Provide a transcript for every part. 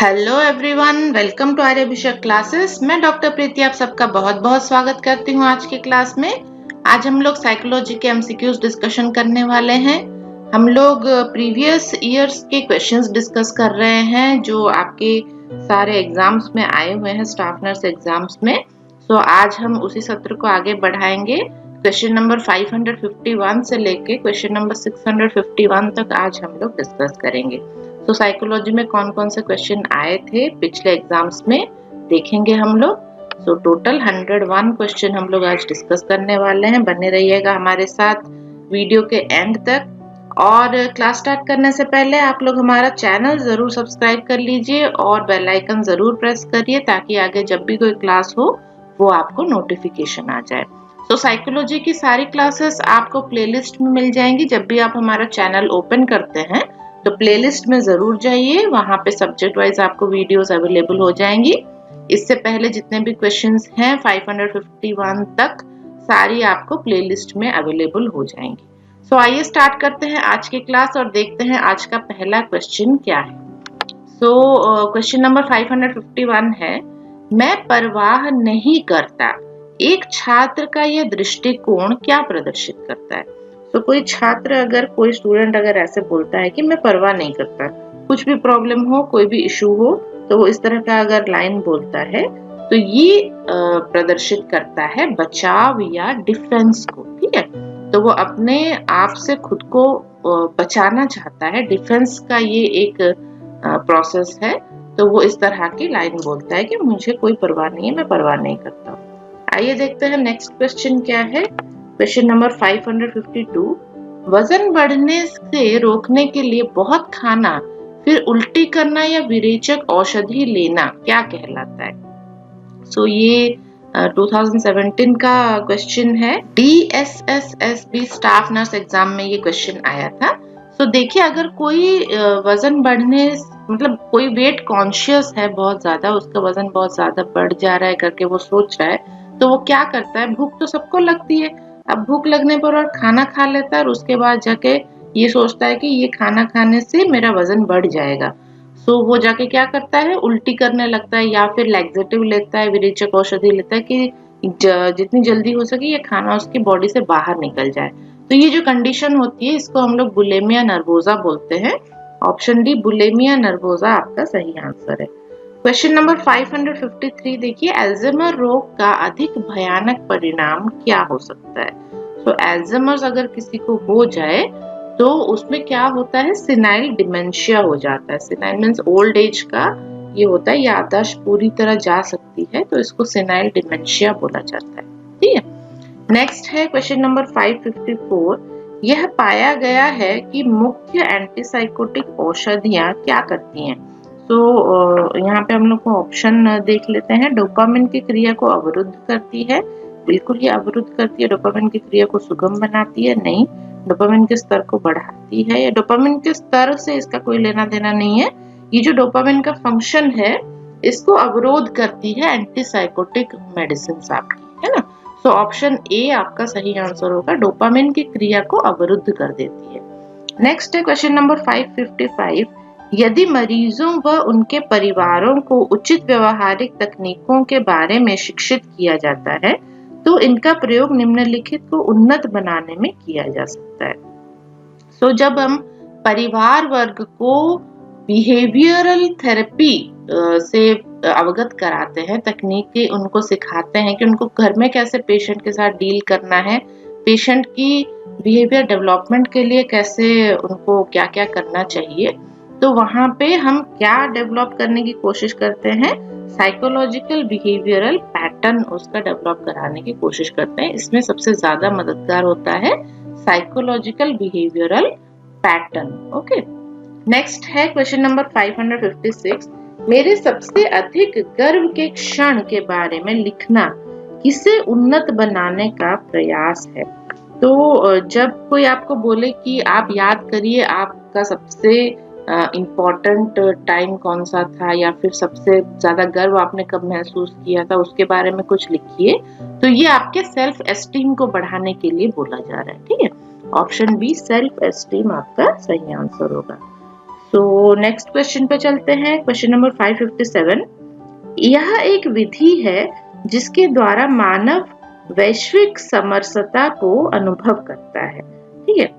Hello everyone, welcome to Aryabhishek classes. मैं doctor Preeti आप सबका बहुत बहुत स्वागत करती हूँ आज की क्लास में। आज हम लोग साइकोलॉजी के एमसीक्यूज डिस्कशन करने वाले हैं। हम लोग प्रीवियस ईयर्स के क्वेश्चंस डिस्कस कर रहे हैं जो आपके सारे एग्जाम्स में आए हुए हैं, स्टाफ नर्स एग्जाम्स में। सो आज हम उसी सत्र को आगे बढ़ाएंगे। क्वेश्चन नंबर 551 से लेके क्वेश्चन नंबर 651 तक आज हम लोग डिस्कस करेंगे। तो साइकोलॉजी में कौन कौन से क्वेश्चन आए थे पिछले एग्जाम्स में देखेंगे हम लोग। सो टोटल 101 क्वेश्चन हम लोग आज डिस्कस करने वाले हैं। बने रहिएगा हमारे साथ वीडियो के एंड तक। और क्लास स्टार्ट करने से पहले आप लोग हमारा चैनल जरूर सब्सक्राइब कर लीजिए और बेल आइकन जरूर प्रेस करिए ताकि आगे जब भी कोई क्लास हो वो आपको नोटिफिकेशन आ जाए। तो साइकोलॉजी की सारी क्लासेस आपको प्लेलिस्ट में मिल जाएंगी। जब भी आप हमारा चैनल ओपन करते हैं तो प्लेलिस्ट में जरूर जाइए, वहां पे सब्जेक्ट वाइज आपको वीडियोस अवेलेबल हो जाएंगी। इससे पहले जितने भी क्वेश्चंस हैं 551 तक सारी आपको प्लेलिस्ट में अवेलेबल हो जाएंगी। सो आइए स्टार्ट करते हैं आज की क्लास और देखते हैं आज का पहला क्वेश्चन क्या है। सो क्वेश्चन नंबर 551 है, मैं परवाह नहीं करता, एक छात्र का यह दृष्टिकोण क्या प्रदर्शित करता है। तो कोई छात्र अगर कोई स्टूडेंट अगर ऐसे बोलता है कि मैं परवाह नहीं करता, कुछ भी प्रॉब्लम हो, कोई भी इशू हो, तो वो इस तरह का अगर लाइन बोलता है तो ये प्रदर्शित करता है बचाव या डिफेंस को। ठीक है, तो वो अपने आप से खुद को बचाना चाहता है। डिफेंस का ये एक प्रोसेस है। तो वो इस तरह की लाइन बोलता है कि मुझे कोई परवाह नहीं है, मैं परवाह नहीं करता। आइए देखते हैं नेक्स्ट क्वेश्चन क्या है। क्वेश्चन नंबर 552, वजन बढ़ने से रोकने के लिए बहुत खाना, फिर उल्टी करना या विरेचक औषधि लेना क्या कहलाता है। सो ये 2017 का क्वेश्चन है। DSSSB स्टाफ नर्स एग्जाम में ये क्वेश्चन आया था। सो देखिए, अगर कोई वजन बढ़ने मतलब कोई वेट कॉन्शियस है बहुत ज्यादा, उसका वजन बहुत ज्यादा बढ़ जा रहा है करके वो सोच रहा है, तो वो क्या करता है, भूख तो सबको लगती है, अब भूख लगने पर और खाना खा लेता है और उसके बाद जाके ये सोचता है कि ये खाना खाने से मेरा वजन बढ़ जाएगा। सो वो जाके क्या करता है, उल्टी करने लगता है या फिर लैक्सेटिव लेता है, विरेचक औषधि लेता है कि जितनी जल्दी हो सके ये खाना उसकी बॉडी से बाहर निकल जाए। तो ये जो कंडीशन होती है इसको हम लोग बुलिमिया नर्वोसा बोलते हैं। ऑप्शन डी बुलिमिया नर्वोसा आपका सही आंसर है। क्वेश्चन नंबर 553 देखिए, अल्जाइमर रोग का अधिक भयानक परिणाम क्या हो सकता है। तो अल्जाइमर अगर किसी को हो जाए तो उसमें क्या होता है, सिनाइल डिमेंशिया हो जाता है। सिनाइल मींस ओल्ड एज का ये होता है, याददाश्त पूरी तरह जा सकती है, तो इसको सिनाइल डिमेंशिया बोला जाता है। ठीक है, नेक्स्ट है क्वेश्चन नंबर 554, यह पाया गया है कि मुख्य एंटीसाइकोटिक औषधियां क्या करती हैं। तो यहाँ पे हम लोग को ऑप्शन देख लेते हैं। डोपामिन की क्रिया को अवरुद्ध करती है, बिल्कुल ही अवरुद्ध करती है। डोपामिन की क्रिया को सुगम बनाती है, नहीं। डोपामिन के स्तर को बढ़ाती है, या डोपामिन के स्तर से इसका कोई लेना देना नहीं है। ये जो डोपामिन का फंक्शन है इसको अवरोध करती है एंटीसाइकोटिक मेडिसिन आपकी, है ना। सो ऑप्शन ए आपका सही आंसर होगा, डोपामिन की क्रिया को अवरुद्ध कर देती है। नेक्स्ट है क्वेश्चन नंबर 555, यदि मरीजों व उनके परिवारों को उचित व्यवहारिक तकनीकों के बारे में शिक्षित किया जाता है तो इनका प्रयोग निम्नलिखित को उन्नत बनाने में किया जा सकता है। सो जब हम परिवार वर्ग को बिहेवियरल थेरेपी से अवगत कराते हैं, तकनीकी उनको सिखाते हैं कि उनको घर में कैसे पेशेंट के साथ डील करना है, पेशेंट की बिहेवियर डेवलपमेंट के लिए कैसे उनको क्या क्या करना चाहिए, तो वहां पे हम क्या डेवलप करने की कोशिश करते हैं, साइकोलॉजिकल बिहेवियरल पैटर्न उसका डेवलप कराने की कोशिश करते हैं। इसमें सबसे ज्यादा मददगार होता है psychological behavioural pattern. Okay, next है क्वेश्चन नंबर 556, मेरे सबसे अधिक गर्व के क्षण के बारे में लिखना किसे उन्नत बनाने का प्रयास है। तो जब कोई आपको बोले कि आप याद करिए आपका सबसे इम्पोर्टेंट टाइम कौन सा था या फिर सबसे ज्यादा गर्व आपने कब महसूस किया था, उसके बारे में कुछ लिखिए, तो ये आपके सेल्फ एस्टीम को बढ़ाने के लिए बोला जा रहा है। ठीक है, ऑप्शन बी सेल्फ एस्टीम आपका सही आंसर होगा। सो नेक्स्ट क्वेश्चन पे चलते हैं। Question number 557। यह एक विधि है जिसके द्वारा मानव वैश्विक समरसता को अनुभव करता है। ठीक है,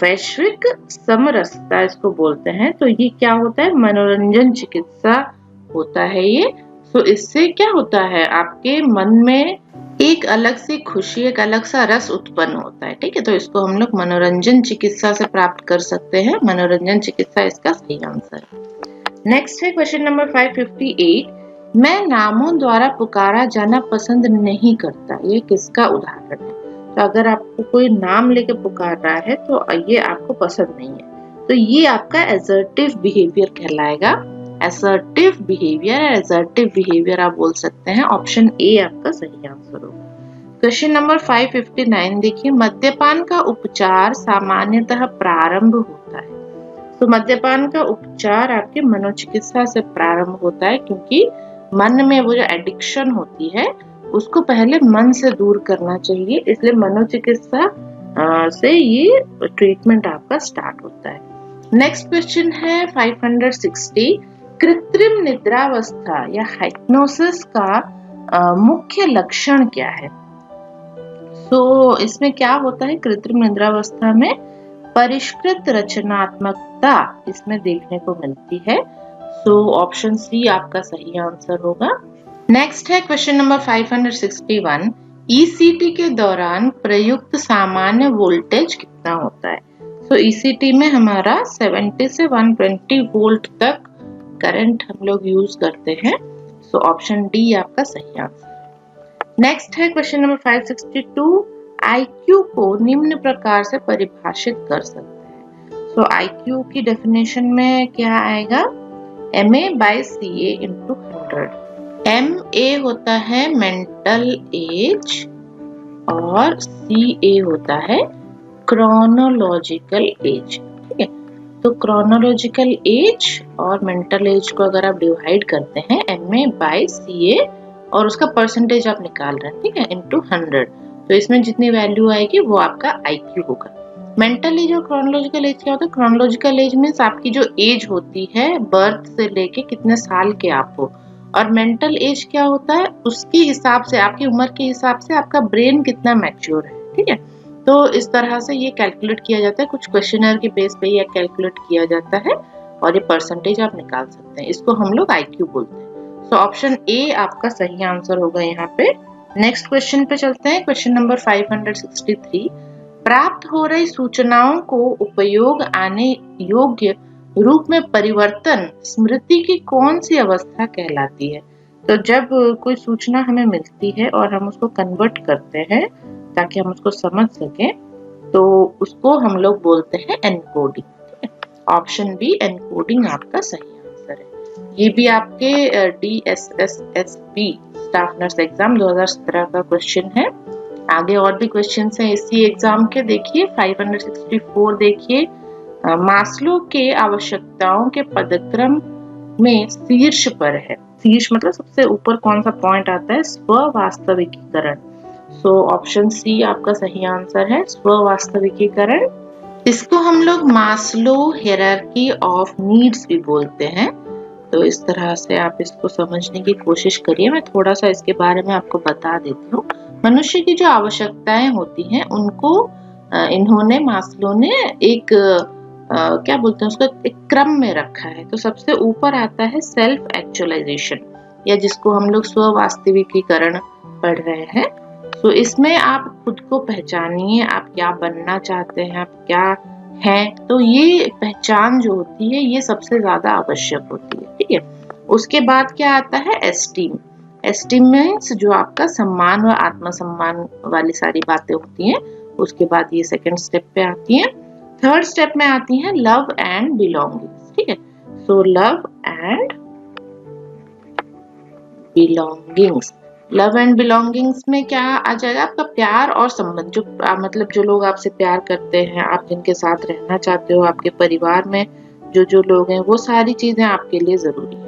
वैश्विक समरसता इसको बोलते हैं। तो ये क्या होता है? मनोरंजन चिकित्सा होता है ये। तो इससे क्या होता है, आपके मन में एक अलग सी खुशी, एक अलग सा रस उत्पन्न होता है। ठीक है, तो इसको हम लोग मनोरंजन चिकित्सा से प्राप्त कर सकते हैं। मनोरंजन चिकित्सा इसका सही आंसर है। नेक्स्ट है क्वेश्चन नंबर 558। मैं नामों द्वारा पुकारा जाना पसंद नहीं करता, ये किसका उदाहरण है? तो अगर आपको कोई नाम लेके पुकार रहा है तो ये आपको पसंद नहीं है, तो ये आपका असर्टिव बिहेवियर कहलाएगा। असर्टिव बिहेवियर, असर्टिव बिहेवियर आप बोल सकते हैं। ऑप्शन ए आपका सही आंसर होगा। क्वेश्चन नंबर 559 देखिए, मद्यपान का उपचार सामान्यतः प्रारंभ होता है। तो मद्यपान का उपचार आपके मनोचिकित्सा से प्रारंभ होता है, क्योंकि मन में वो जो एडिक्शन होती है उसको पहले मन से दूर करना चाहिए, इसलिए मनोचिकित्सा से ये ट्रीटमेंट आपका स्टार्ट होता है। नेक्स्ट क्वेश्चन है 560। कृत्रिम निद्रावस्था या हाइप्नोसिस का मुख्य लक्षण क्या है? तो इसमें क्या होता है, कृत्रिम निद्रावस्था में परिष्कृत रचनात्मकता इसमें देखने को मिलती है। सो ऑप्शन सी आपका सही आंसर होगा। नेक्स्ट है क्वेश्चन नंबर 561। ईसीटी के दौरान प्रयुक्त सामान्य वोल्टेज कितना होता है? तो ईसीटी में हमारा 70 से 120 वोल्ट तक करंट हम लोग यूज करते हैं। सो ऑप्शन डी आपका सही आंसर। नेक्स्ट है क्वेश्चन नंबर 562। आईक्यू को निम्न प्रकार से परिभाषित कर सकते हैं। सो आईक्यू की डेफिनेशन में क्या आएगा? MA/CA into 100। MA होता है मेंटल एज और CA होता है क्रोनोलॉजिकल एज। ठीक है, तो क्रोनोलॉजिकल एज और मेंटल एज को अगर आप डिवाइड करते हैं MA/CA और उसका परसेंटेज आप निकाल रहे हैं, ठीक है, into 100, तो इसमें जितनी वैल्यू आएगी वो आपका IQ होगा। मेंटल एज और क्रोनोलॉजिकल एज क्या होता है? क्रोनोलॉजिकल एज मीन्स आपकी जो एज होती है बर्थ से लेके कितने साल के आप हो, और मेंटल एज क्या होता है? उसके हिसाब से, आपकी उम्र के हिसाब से आपका ब्रेन कितना मैच्योर है। ठीक है, तो इस तरह से ये कैलकुलेट किया जाता है, कुछ क्वेश्चनर के बेस पे ये कैलकुलेट किया जाता है और ये परसेंटेज आप निकाल सकते हैं। इसको हम लोग IQ बोलते हैं। सो ऑप्शन ए आपका सही आंसर होगा यहाँ पे। नेक्स्ट क्वेश्चन पे चलते हैं। Question number 563। प्राप्त हो रही सूचनाओं को उपयोग आने योग्य रूप में परिवर्तन स्मृति की कौन सी अवस्था कहलाती है? तो जब कोई सूचना हमें मिलती है और हम उसको कन्वर्ट करते हैं ताकि हम उसको समझ सकें, तो उसको हम लोग बोलते हैं एनकोडिंग। ऑप्शन बी एनकोडिंग आपका सही आंसर है। ये भी आपके DSSSB स्टाफ नर्स एग्जाम 2017 का क्वेश्चन है। आगे और भी क्वेश्चन हैं इसी एग्जाम के। देखिए 564 देखिए, मास्लो के आवश्यकताओं के पदक्रम में शीर्ष पर है। शीर्ष मतलब सबसे ऊपर कौन सा पॉइंट आता है? स्व-वास्तविकीकरण। सो ऑप्शन सी आपका सही आंसर है, स्व-वास्तविकीकरण। इसको हम लोग मास्लो हायरार्की ऑफ नीड्स भी बोलते हैं। तो इस तरह से आप इसको समझने की कोशिश करिए। मैं थोड़ा सा इसके बारे में आपको बता देती हूँ। मनुष्य की जो आवश्यकताएं होती हैं उनको इन्होंने, मास्लो ने एक क्या बोलते हैं उसको, एक क्रम में रखा है। तो सबसे ऊपर आता है सेल्फ एक्चुअलाइजेशन, या जिसको हम लोग स्व-वास्तविकीकरण पढ़ रहे हैं। तो इसमें आप खुद को पहचानिए, आप क्या बनना चाहते हैं, आप क्या हैं। तो ये पहचान जो होती है ये सबसे ज्यादा आवश्यक होती है। ठीक है, उसके बाद क्या आता है? एस्टीम। एस्टीम मीन्स जो आपका सम्मान और आत्मसम्मान वाली सारी बातें होती हैं। उसके बाद ये सेकंड स्टेप पे आती हैं। थर्ड स्टेप में आती हैं लव एंड बिलोंगिंग्स। ठीक है, so love and belongings. Love and belongings में क्या आ जाएगा? आपका प्यार और संबंध। जो मतलब जो लोग आपसे प्यार करते हैं, आप जिनके साथ रहना चाहते हो, आपके परिवार में जो लोग हैं, वो सारी चीजें आपके लिए जरूरी है।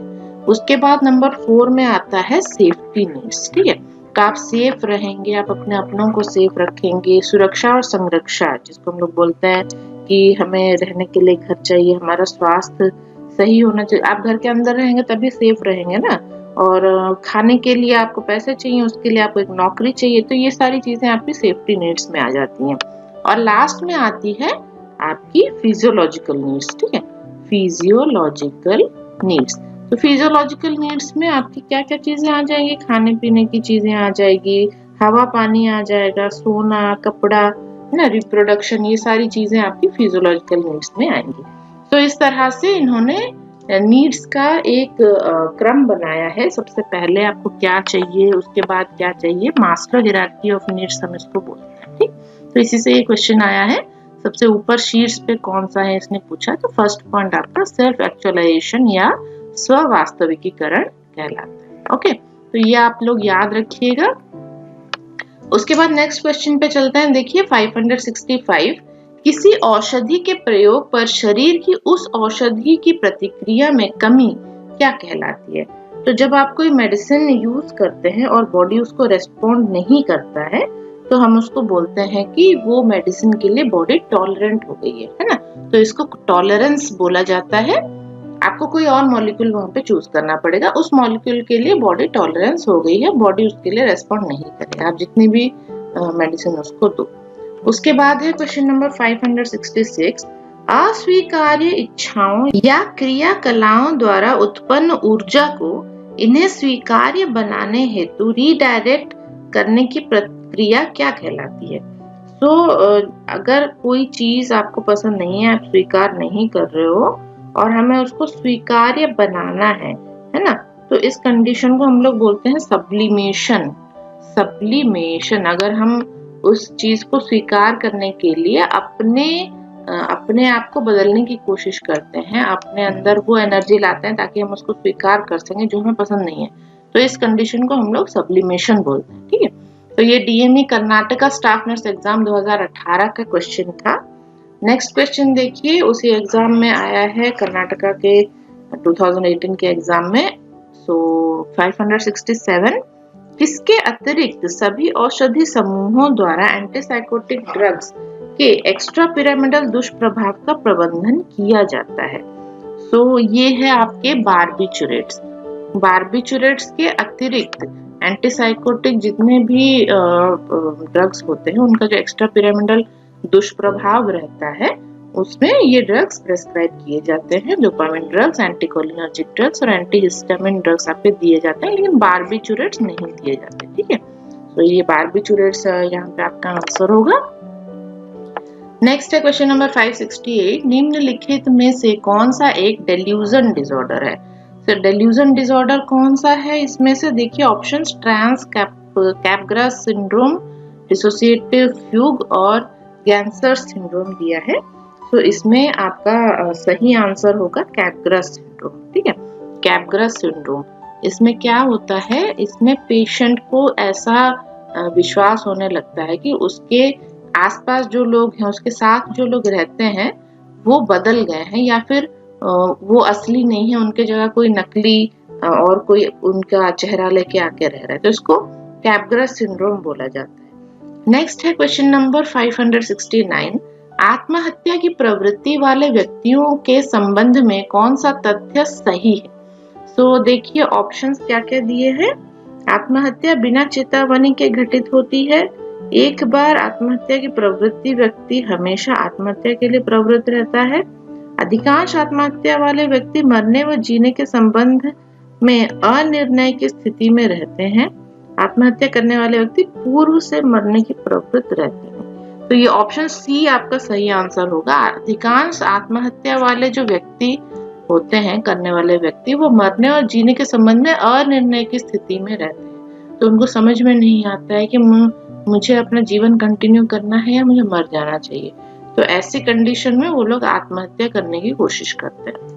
उसके बाद नंबर 4 में आता है सेफ्टी नीड्स। ठीक है, तो आप सेफ रहेंगे, आप अपने अपनों को सेफ रखेंगे। सुरक्षा और संरक्षा, जिसको हम लोग बोलते हैं कि हमें रहने के लिए घर चाहिए, हमारा स्वास्थ्य सही होना चाहिए। आप घर के अंदर रहेंगे तभी सेफ रहेंगे ना। और खाने के लिए आपको पैसे चाहिए, उसके लिए आपको एक नौकरी चाहिए। तो ये सारी चीजें आपकी सेफ्टी नीड्स में आ जाती हैं। और लास्ट में आती है आपकी फिजियोलॉजिकल नीड्स, ठीक है, फिजियोलॉजिकल नीड्स। तो फिजियोलॉजिकल नीड्स में आपकी क्या क्या चीजें आ जाएंगी? खाने पीने की चीजें आ जाएगी, हवा पानी आ जाएगा, सोना, कपड़ा, है ना, रिप्रोडक्शन, ये सारी चीजें आपकी फिजियोलॉजिकल नीड्स में आएंगी। तो इस तरह से इन्होंने नीड्स का एक क्रम बनाया है। सबसे पहले आपको क्या चाहिए, उसके बाद क्या चाहिए, मास्लो हायरार्की ऑफ नीड्स हम इसको बोलते हैं, ठीक। तो इसी से ये क्वेश्चन आया है। सबसे ऊपर शीर्ष पे कौन सा है इसने पूछा, तो फर्स्ट पॉइंट आपका सेल्फ एक्चुअलाइजेशन या स्व वास्तविकीकरण कहलाता है। ओके, तो ये आप लोग याद रखिएगा। उसके बाद नेक्स्ट क्वेश्चन पे चलते हैं। देखिए 565, किसी औषधि के प्रयोग पर शरीर की उस औषधि की प्रतिक्रिया में कमी क्या कहलाती है? तो जब आप कोई मेडिसिन यूज करते हैं और बॉडी उसको रेस्पॉन्ड नहीं करता है, तो हम उसको बोलते हैं कि वो मेडिसिन के लिए बॉडी टॉलरेंट हो गई है ना। तो इसको टॉलरेंस बोला जाता है। आपको कोई और मॉलिक्यूल वहां पे चूज करना पड़ेगा, उस मॉलिक्यूल के लिए बॉडी टॉलरेंस हो गई है, बॉडी उसके लिए रेस्पॉन्ड नहीं करेगा, आप जितनी भी मेडिसिन उसको दो। उसके बाद है क्वेश्चन नंबर 566, अस्वीकार्य इच्छाओं या क्रियाकलापों द्वारा उत्पन्न ऊर्जा को इन्हें स्वीकार्य बनाने हेतु रीडायरेक्ट करने की प्रक्रिया क्या कहलाती है? तो अगर कोई चीज आपको पसंद नहीं है, आप स्वीकार नहीं कर रहे हो और हमें उसको स्वीकार्य बनाना है ना, तो इस कंडीशन को हम लोग बोलते हैं सब्लिमेशन। सब्लिमेशन, अगर हम उस चीज को स्वीकार करने के लिए अपने आप को बदलने की कोशिश करते हैं, अपने अंदर वो एनर्जी लाते हैं ताकि हम उसको स्वीकार कर सकें जो हमें पसंद नहीं है, तो इस कंडीशन को हम लोग सब्लिमेशन बोलते हैं, ठीक है। तो ये DME Karnataka staff nurse exam 2018 का क्वेश्चन था। नेक्स्ट क्वेश्चन देखिए, उसी एग्जाम में आया है कर्नाटका के 2018 के एग्जाम में। सो 567, किसके अतिरिक्त सभी औषधि समूहों द्वारा एंटीसाइकोटिक ड्रग्स के एक्स्ट्रा पिरामिडल दुष्प्रभाव का प्रबंधन किया जाता है? सो ये है आपके बार्बिचुरेट्स। बार्बिचुरेट्स के अतिरिक्त एंटीसाइकोटिक जितने भी ड्रग्स होते हैं, उनका जो एक्स्ट्रा पिरामिडल दुष्प्रभाव रहता है, उसमें ये ड्रग्स प्रेस्क्राइब किए जाते हैं। डोपामिन ड्रग्स, एंटीकोलिनर्जिक ड्रग्स और एंटीहिस्टामिन ड्रग्स आपके दिए जाते हैं, लेकिन बार्बिचुरेट्स नहीं दिए जाते, ठीक है। तो ये बार्बिचुरेट्स यहाँ पे आपका आंसर होगा। नेक्स्ट है क्वेश्चन नंबर 568, निम्नलिखित में से कौन सा एक डेल्यूजन डिसऑर्डर है? तो डेल्यूजन डिसऑर्डर कौन सा है इसमें से? देखिए ऑप्शंस, ट्रांस कैपग्रस सिंड्रोम, डिसोसिएटिव फ्यूग और गैंसर सिंड्रोम दिया है। तो इसमें आपका सही आंसर होगा कैपग्रस सिंड्रोम, ठीक है। कैपग्रस सिंड्रोम, इसमें क्या होता है, इसमें पेशेंट को ऐसा विश्वास होने लगता है कि उसके आसपास जो लोग हैं, उसके साथ जो लोग रहते हैं, वो बदल गए हैं या फिर वो असली नहीं है, उनके जगह कोई नकली और कोई उनका चेहरा लेके आके रह रहा है, तो इसको कैपग्रस सिंड्रोम बोला जाता है। नेक्स्ट है क्वेश्चन नंबर 569, आत्महत्या की प्रवृत्ति वाले व्यक्तियों के संबंध में कौन सा तथ्य सही है? तो देखिए ऑप्शंस क्या क्या दिए हैं। आत्महत्या बिना चेतावनी के घटित होती है, एक बार आत्महत्या की प्रवृत्ति व्यक्ति हमेशा आत्महत्या के लिए प्रवृत्त रहता है, अधिकांश आत्महत्या वाले व्यक्ति मरने व जीने के संबंध में अनिर्णय की स्थिति में रहते हैं, आत्महत्या करने वाले व्यक्ति पूर्व से मरने की प्रवृत्त रहते हैं। तो ये ऑप्शन सी आपका सही आंसर होगा। अधिकांश आत्महत्या वाले जो व्यक्ति होते हैं, करने वाले व्यक्ति, वो मरने और जीने के संबंध में अनिर्णय की स्थिति में रहते हैं। तो उनको समझ में नहीं आता है कि मुझे अपना जीवन कंटिन्यू करना है या मुझे मर जाना चाहिए। तो ऐसी कंडीशन में वो लोग आत्महत्या करने की कोशिश करते हैं।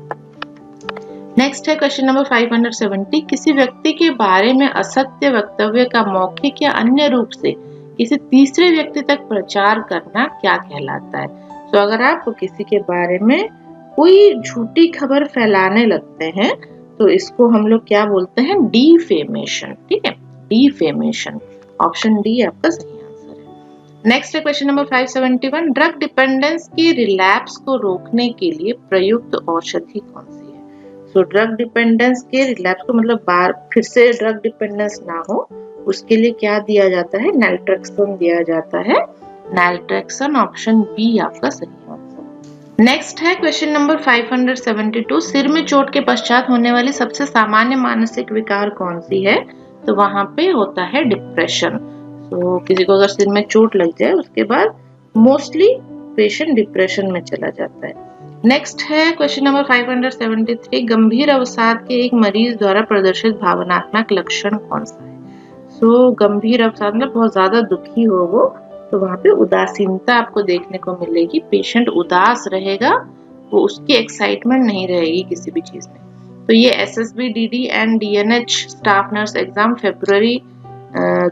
नेक्स्ट है क्वेश्चन नंबर 570, किसी व्यक्ति के बारे में असत्य वक्तव्य का मौखिक या अन्य रूप से किसी तीसरे व्यक्ति तक प्रचार करना क्या कहलाता है? तो अगर आप किसी के बारे में कोई झूठी खबर फैलाने लगते हैं, तो इसको हम लोग क्या बोलते हैं? डिफेमेशन, ठीक है। डिफेमेशन। ऑप्शन डी आपका सही आंसर है। नेक्स्ट है क्वेश्चन नंबर 571, ड्रग डिपेंडेंस की रिलैप्स को रोकने के लिए प्रयुक्त औषधि कौन सी है? सो ड्रग डिपेंडेंस के रिलैप्स को मतलब बार फिर से ड्रग डिपेंडेंस ना हो उसके लिए क्या दिया जाता है? नैल्ट्रेक्सन दिया जाता है। नैल्ट्रेक्सन ऑप्शन बी आपका सही आंसर। नेक्स्ट है क्वेश्चन नंबर 572, सिर में चोट के पश्चात होने वाली सबसे सामान्य मानसिक विकार कौन सी है? तो वहां पे होता है डिप्रेशन। तो किसी को अगर सिर में चोट लग जाए उसके बाद मोस्टली पेशेंट डिप्रेशन में चला जाता है। नेक्स्ट है क्वेश्चन नंबर 573, गंभीर अवसाद के एक मरीज द्वारा प्रदर्शित भावनात्मक लक्षण कौन सा है? सो गंभीर अवसाद मतलब बहुत ज्यादा दुखी हो वो, तो वहां पे उदासीनता आपको देखने को मिलेगी। पेशेंट उदास रहेगा, वो उसकी एक्साइटमेंट नहीं रहेगी किसी भी चीज में। तो ये SSB-DD and DNH staff nurse exam फरवरी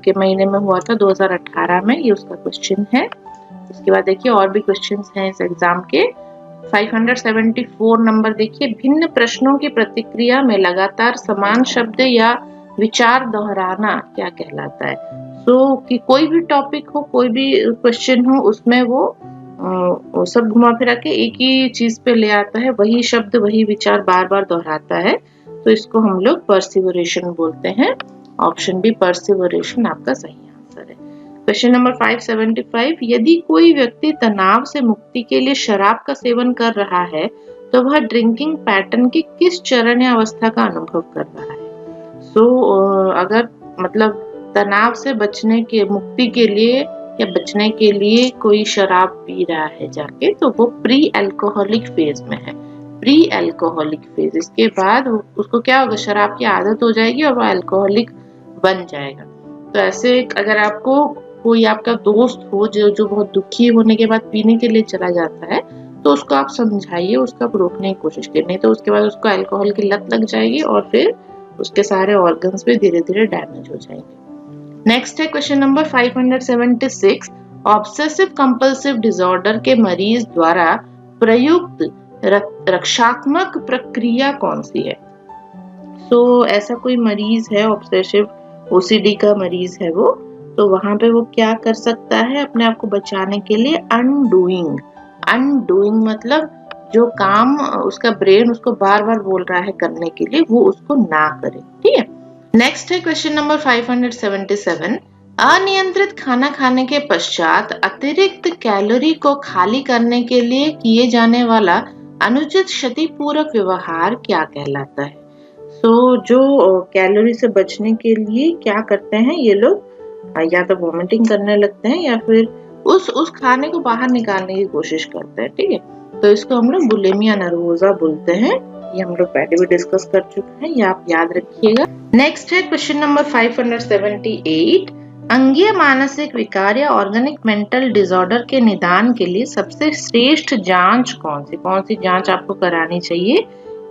के महीने में हुआ था 2018 में, ये उसका क्वेश्चन है। उसके बाद देखिए और भी क्वेश्चंस हैं इस एग्जाम के। 574 नंबर देखिए, भिन्न प्रश्नों की प्रतिक्रिया में लगातार समान शब्द या विचार दोहराना क्या कहलाता है? सो कि कोई भी टॉपिक हो, कोई भी क्वेश्चन हो, उसमें वो सब घुमा फिरा के एक ही चीज पे ले आता है, वही शब्द वही विचार बार बार दोहराता है, तो इसको हम लोग पर्सिवरेशन बोलते हैं। ऑप्शन बी पर्सिवरेशन आपका सही आंसर है। क्वेश्चन नंबर 575, यदि कोई व्यक्ति तनाव से मुक्ति के लिए शराब का सेवन कर रहा है तो वह ड्रिंकिंग पैटर्न के किस चरण या अवस्था का अनुभव कर रहा है? सो अगर मतलब तनाव से बचने के मुक्ति के लिए या बचने के लिए कोई शराब पी रहा है जाके, तो वो प्री अल्कोहलिक फेज में है। प्री अल्कोहलिक फेज, इसके बाद उसको क्या होगा? शराब की आदत हो जाएगी और वो अल्कोहलिक बन जाएगा। तो ऐसे अगर आपको कोई आपका दोस्त हो जो बहुत दुखी होने के बाद पीने के लिए चला जाता है, तो उसको आप समझाइए, उसको आप रोकने की कोशिश करिए, नहीं तो उसके बाद उसको अल्कोहल की लत लग जाएगी और फिर उसके सारे ऑर्गन्स भी धीरे धीरे डैमेज हो जाएंगे। नेक्स्ट है question number 576, obsessive compulsive disorder के मरीज द्वारा प्रयुक्त रक्षात्मक प्रक्रिया कौन सी है? सो ऐसा कोई मरीज है, ऑब्सेसिव OCD का मरीज है वो, तो वहां पे वो क्या कर सकता है अपने आप को बचाने के लिए? अनडूइंग। अनडूइंग मतलब जो काम उसका ब्रेन उसको बार बार बोल रहा है करने के लिए, वो उसको ना करे। ठीक है। नेक्स्ट है क्वेश्चन नंबर 577, अनियंत्रित खाना खाने के पश्चात अतिरिक्त कैलोरी को खाली करने के लिए किए जाने वाला अनुचित क्षतिपूरक व्यवहार क्या कहलाता है? सो जो कैलोरी से बचने के लिए क्या करते हैं ये लोग? या तो वॉमिटिंग करने लगते हैं या फिर उस खाने को बाहर निकालने की कोशिश करते हैं। ठीक है, तो इसको हम लोग बुलिमिया नर्वोसा बोलते हैं। ये हम लोग पहले भी डिस्कस कर चुके हैं, ये आप याद रखिएगा। नेक्स्ट है क्वेश्चन नंबर 578, अंगीय मानसिक विकार या ऑर्गेनिक मेंटल डिसऑर्डर के निदान के लिए सबसे श्रेष्ठ जांच कौन सी जांच आपको करानी चाहिए?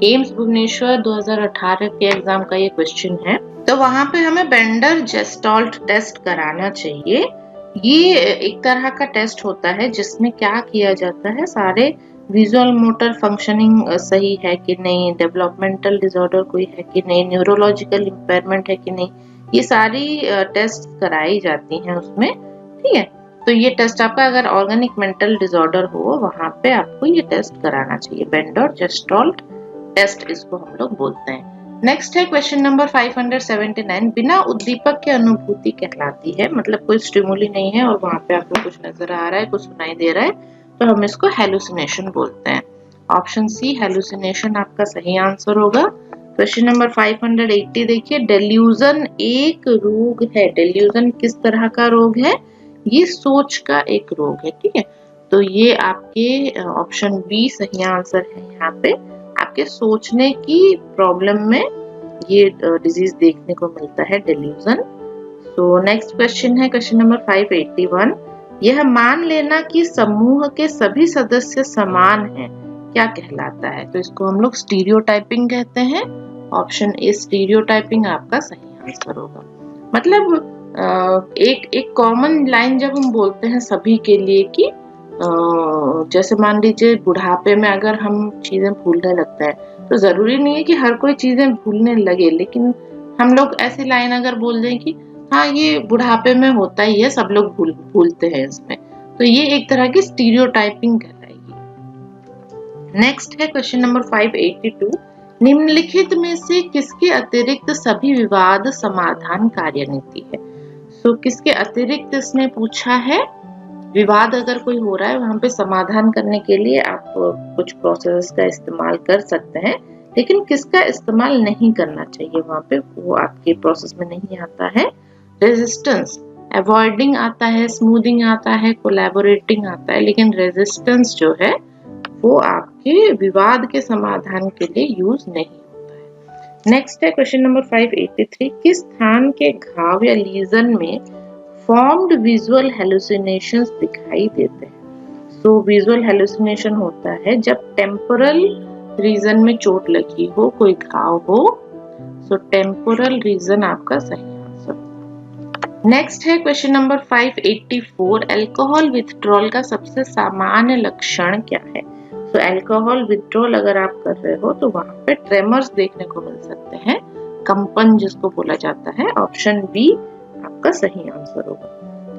एम्स भुवनेश्वर 2018 के एग्जाम का ये क्वेश्चन है। तो वहां पे हमें बेंडर जेस्टॉल्ट टेस्ट कराना चाहिए। ये एक तरह का टेस्ट होता है जिसमें क्या किया जाता है, सारे विजुअल मोटर फंक्शनिंग सही है कि नहीं, डेवलपमेंटल डिसऑर्डर कोई है कि नहीं, न्यूरोलॉजिकल इंपेयरमेंट है कि नहीं, ये सारी टेस्ट कराई जाती हैं उसमें। ठीक है, तो ये टेस्ट आपका अगर ऑर्गेनिक मेंटल डिसऑर्डर हो वहां पे आपको ये टेस्ट कराना चाहिए, बेंडर जेस्टॉल्ट टेस्ट इसको हम लोग बोलते हैं। नेक्स्ट है क्वेश्चन नंबर 579, बिना उद्दीपक के अनुभूति कहलाती है, मतलब कोई स्टिमुली नहीं है और वहां पे आपको कुछ नजर आ रहा है, कुछ सुनाई दे रहा है, तो हम इसको हेलुसिनेशन बोलते हैं। ऑप्शन सी हेलुसिनेशन आपका सही आंसर होगा। क्वेश्चन नंबर 580 देखिए, डेल्यूजन एक रोग है। डेल्यूजन किस तरह का रोग है? ये सोच का एक रोग है। ठीक है, तो ये आपके ऑप्शन बी सही आंसर है। यहाँ पे आपके सोचने की प्रॉब्लम में ये डिजीज देखने को मिलता है, डेल्यूजन। सो नेक्स्ट क्वेश्चन है क्वेश्चन नंबर 581, यह मान लेना कि समूह के सभी सदस्य समान हैं क्या कहलाता है? तो इसको हम लोग स्टीरियोटाइपिंग कहते हैं। ऑप्शन ए स्टीरियोटाइपिंग आपका सही आंसर होगा। मतलब एक कॉमन लाइन जब हम बोलते हैं सभी के लिए कि जैसे मान लीजिए बुढ़ापे में अगर हम चीजें भूलने लगते हैं, तो जरूरी नहीं है कि हर कोई चीजें भूलने लगे, लेकिन हम लोग ऐसी लाइन अगर बोल दें कि हाँ, ये बुढ़ापे में होता ही है, सब लोग भूलते हैं इसमें, तो ये एक तरह की स्टीरियोटाइपिंग कहलाएगी। नेक्स्ट है क्वेश्चन नंबर 582, निम्नलिखित में से किसके अतिरिक्त सभी विवाद समाधान कार्यनीति है। सो किसके अतिरिक्त इसने पूछा है। विवाद अगर कोई हो रहा है वहां पे समाधान करने के लिए आप कुछ प्रोसेस का इस्तेमाल कर सकते हैं, लेकिन किसका इस्तेमाल नहीं करना चाहिए वहां पे, वो आपके प्रोसेस में नहीं आता है। रेजिस्टेंस, अवॉइडिंग आता है, स्मूथिंग आता है, कोलैबोरेटिंग आता है, लेकिन रेजिस्टेंस जो है वो आपके विवाद के समाधान के लिए यूज नहीं होता है। नेक्स्ट है क्वेश्चन नंबर 583, किस स्थान के घाव या लीजन में फॉर्म्ड विजुअल हेलुसिनेशंस दिखाई देते हैं। सो विजुअल हेलुसिनेशन होता है जब टेम्पोरल रीजन में चोट लगी हो, कोई घाव हो। सो टेम्पोरल रीजन आपका सही आंसर। नेक्स्ट है क्वेश्चन नंबर 584, अल्कोहल विथड्रॉल का सबसे सामान्य लक्षण क्या है। सो अल्कोहल विथड्रॉल अगर आप कर रहे हो तो वहां पे ट्रेमर्स देखने को मिल सकते हैं, कंपन जिसको बोला जाता है। ऑप्शन बी आपका सही आंसर होगा।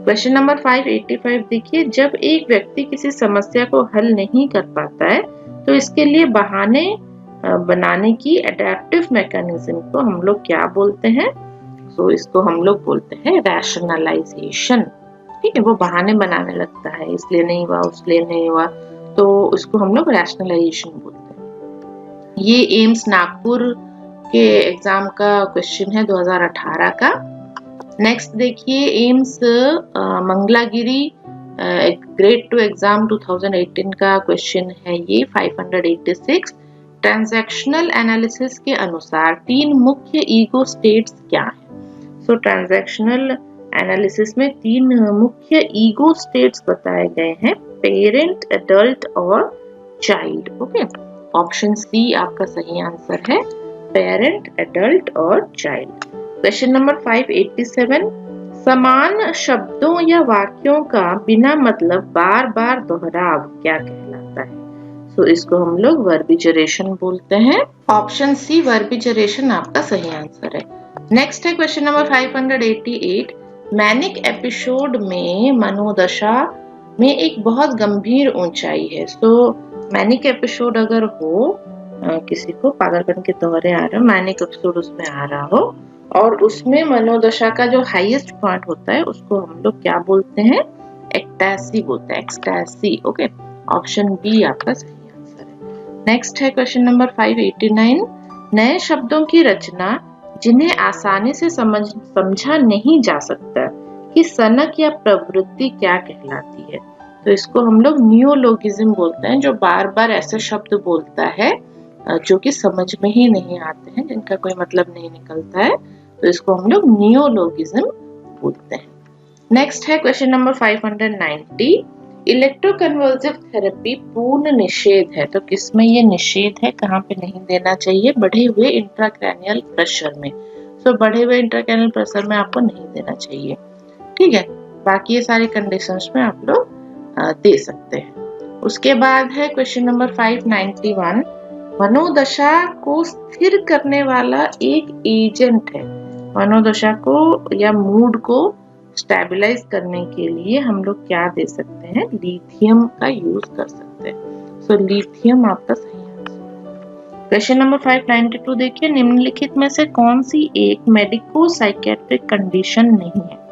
क्वेश्चन नंबर 585 देखिए, जब एक व्यक्ति किसी समस्या को हल नहीं कर पाता है तो इसके लिए बहाने बनाने की एडेप्टिव मैकेनिज्म को हम लोग क्या बोलते हैं। तो इसको हम लोग बोलते हैं रैशनलाइजेशन। ठीक है, वो बहाने बनाने लगता है, इसलिए नहीं हुआ, उसलिए नहीं हुआ, तो उसको हम लोग रैशनलाइजेशन बोलते हैं। ये एम्स नागपुर के एग्जाम का क्वेश्चन है 2018 का। नेक्स्ट देखिए, एम्स मंगलागिरी ग्रेड 2 एग्जाम 2018 का क्वेश्चन है ये 586। ट्रांजैक्शनल एनालिसिस के अनुसार 3 मुख्य ईगो स्टेट्स क्या है। सो ट्रांजैक्शनल एनालिसिस में 3 मुख्य ईगो स्टेट्स बताए गए हैं, पेरेंट, एडल्ट और चाइल्ड। ओके, ऑप्शन सी आपका सही आंसर है, पेरेंट, एडल्ट और चाइल्ड। क्वेश्चन नंबर 587, समान शब्दों या वाक्यों का बिना मतलब बार बार दोहराव क्या कहलाता है। तो इसको हम लोग वर्बिजरेशन बोलते हैं। ऑप्शन सी वर्बिजरेशन आपका सही आंसर है। नेक्स्ट है क्वेश्चन नंबर 588, मैनिक एपिसोड में मनोदशा में एक बहुत गंभीर ऊंचाई है। सो मैनिक एपिसोड अगर हो, किसी को पागलपन के दौरे आ रहे हो, मैनिक एपिसोड उसमें आ रहा हो और उसमें मनोदशा का जो हाईएस्ट पॉइंट होता है उसको हम लोग क्या बोलते हैं, एक्सटैसी बोलते हैं, एक्सटैसी। ओके, ऑप्शन बी आपका सही आंसर है। नेक्स्ट है क्वेश्चन नंबर 589, नए शब्दों की रचना जिन्हें आसानी से समझा नहीं जा सकता कि सनक या प्रवृत्ति क्या कहलाती है। तो इसको हम लोग नियोलोगिज्म बोलते हैं, जो बार बार ऐसे शब्द बोलता है जो कि समझ में ही नहीं आते हैं, जिनका कोई मतलब नहीं निकलता है, तो इसको हम लोग नियोलोगिज्म बोलते हैं। नेक्स्ट है क्वेश्चन नंबर 590, इलेक्ट्रोकन्वर्सिव थेरेपी पूर्ण निषेध है, तो किसमें ये निषेध है, कहाँ पे नहीं देना चाहिए, बढ़े हुए इंट्राक्रैनियल प्रेशर में। सो बढ़े हुए इंट्राक्रैनियल प्रेशर में आपको नहीं देना चाहिए। ठीक है, बाकी ये सारी कंडीशंस में आप लोग दे सकते हैं। उसके बाद है क्वेश्चन नंबर 591, मनोदशा को स्थिर करने वाला एक एजेंट है। मनोदशा को या मूड को स्टेबलाइज करने के लिए हम लोग क्या दे सकते हैं, लिथियम का यूज कर सकते हैं। सो लिथियम आपका सही आंसर। क्वेश्चन नंबर 592 देखिए, निम्नलिखित में से कौन सी एक मेडिको साइकेट्रिक कंडीशन नहीं है।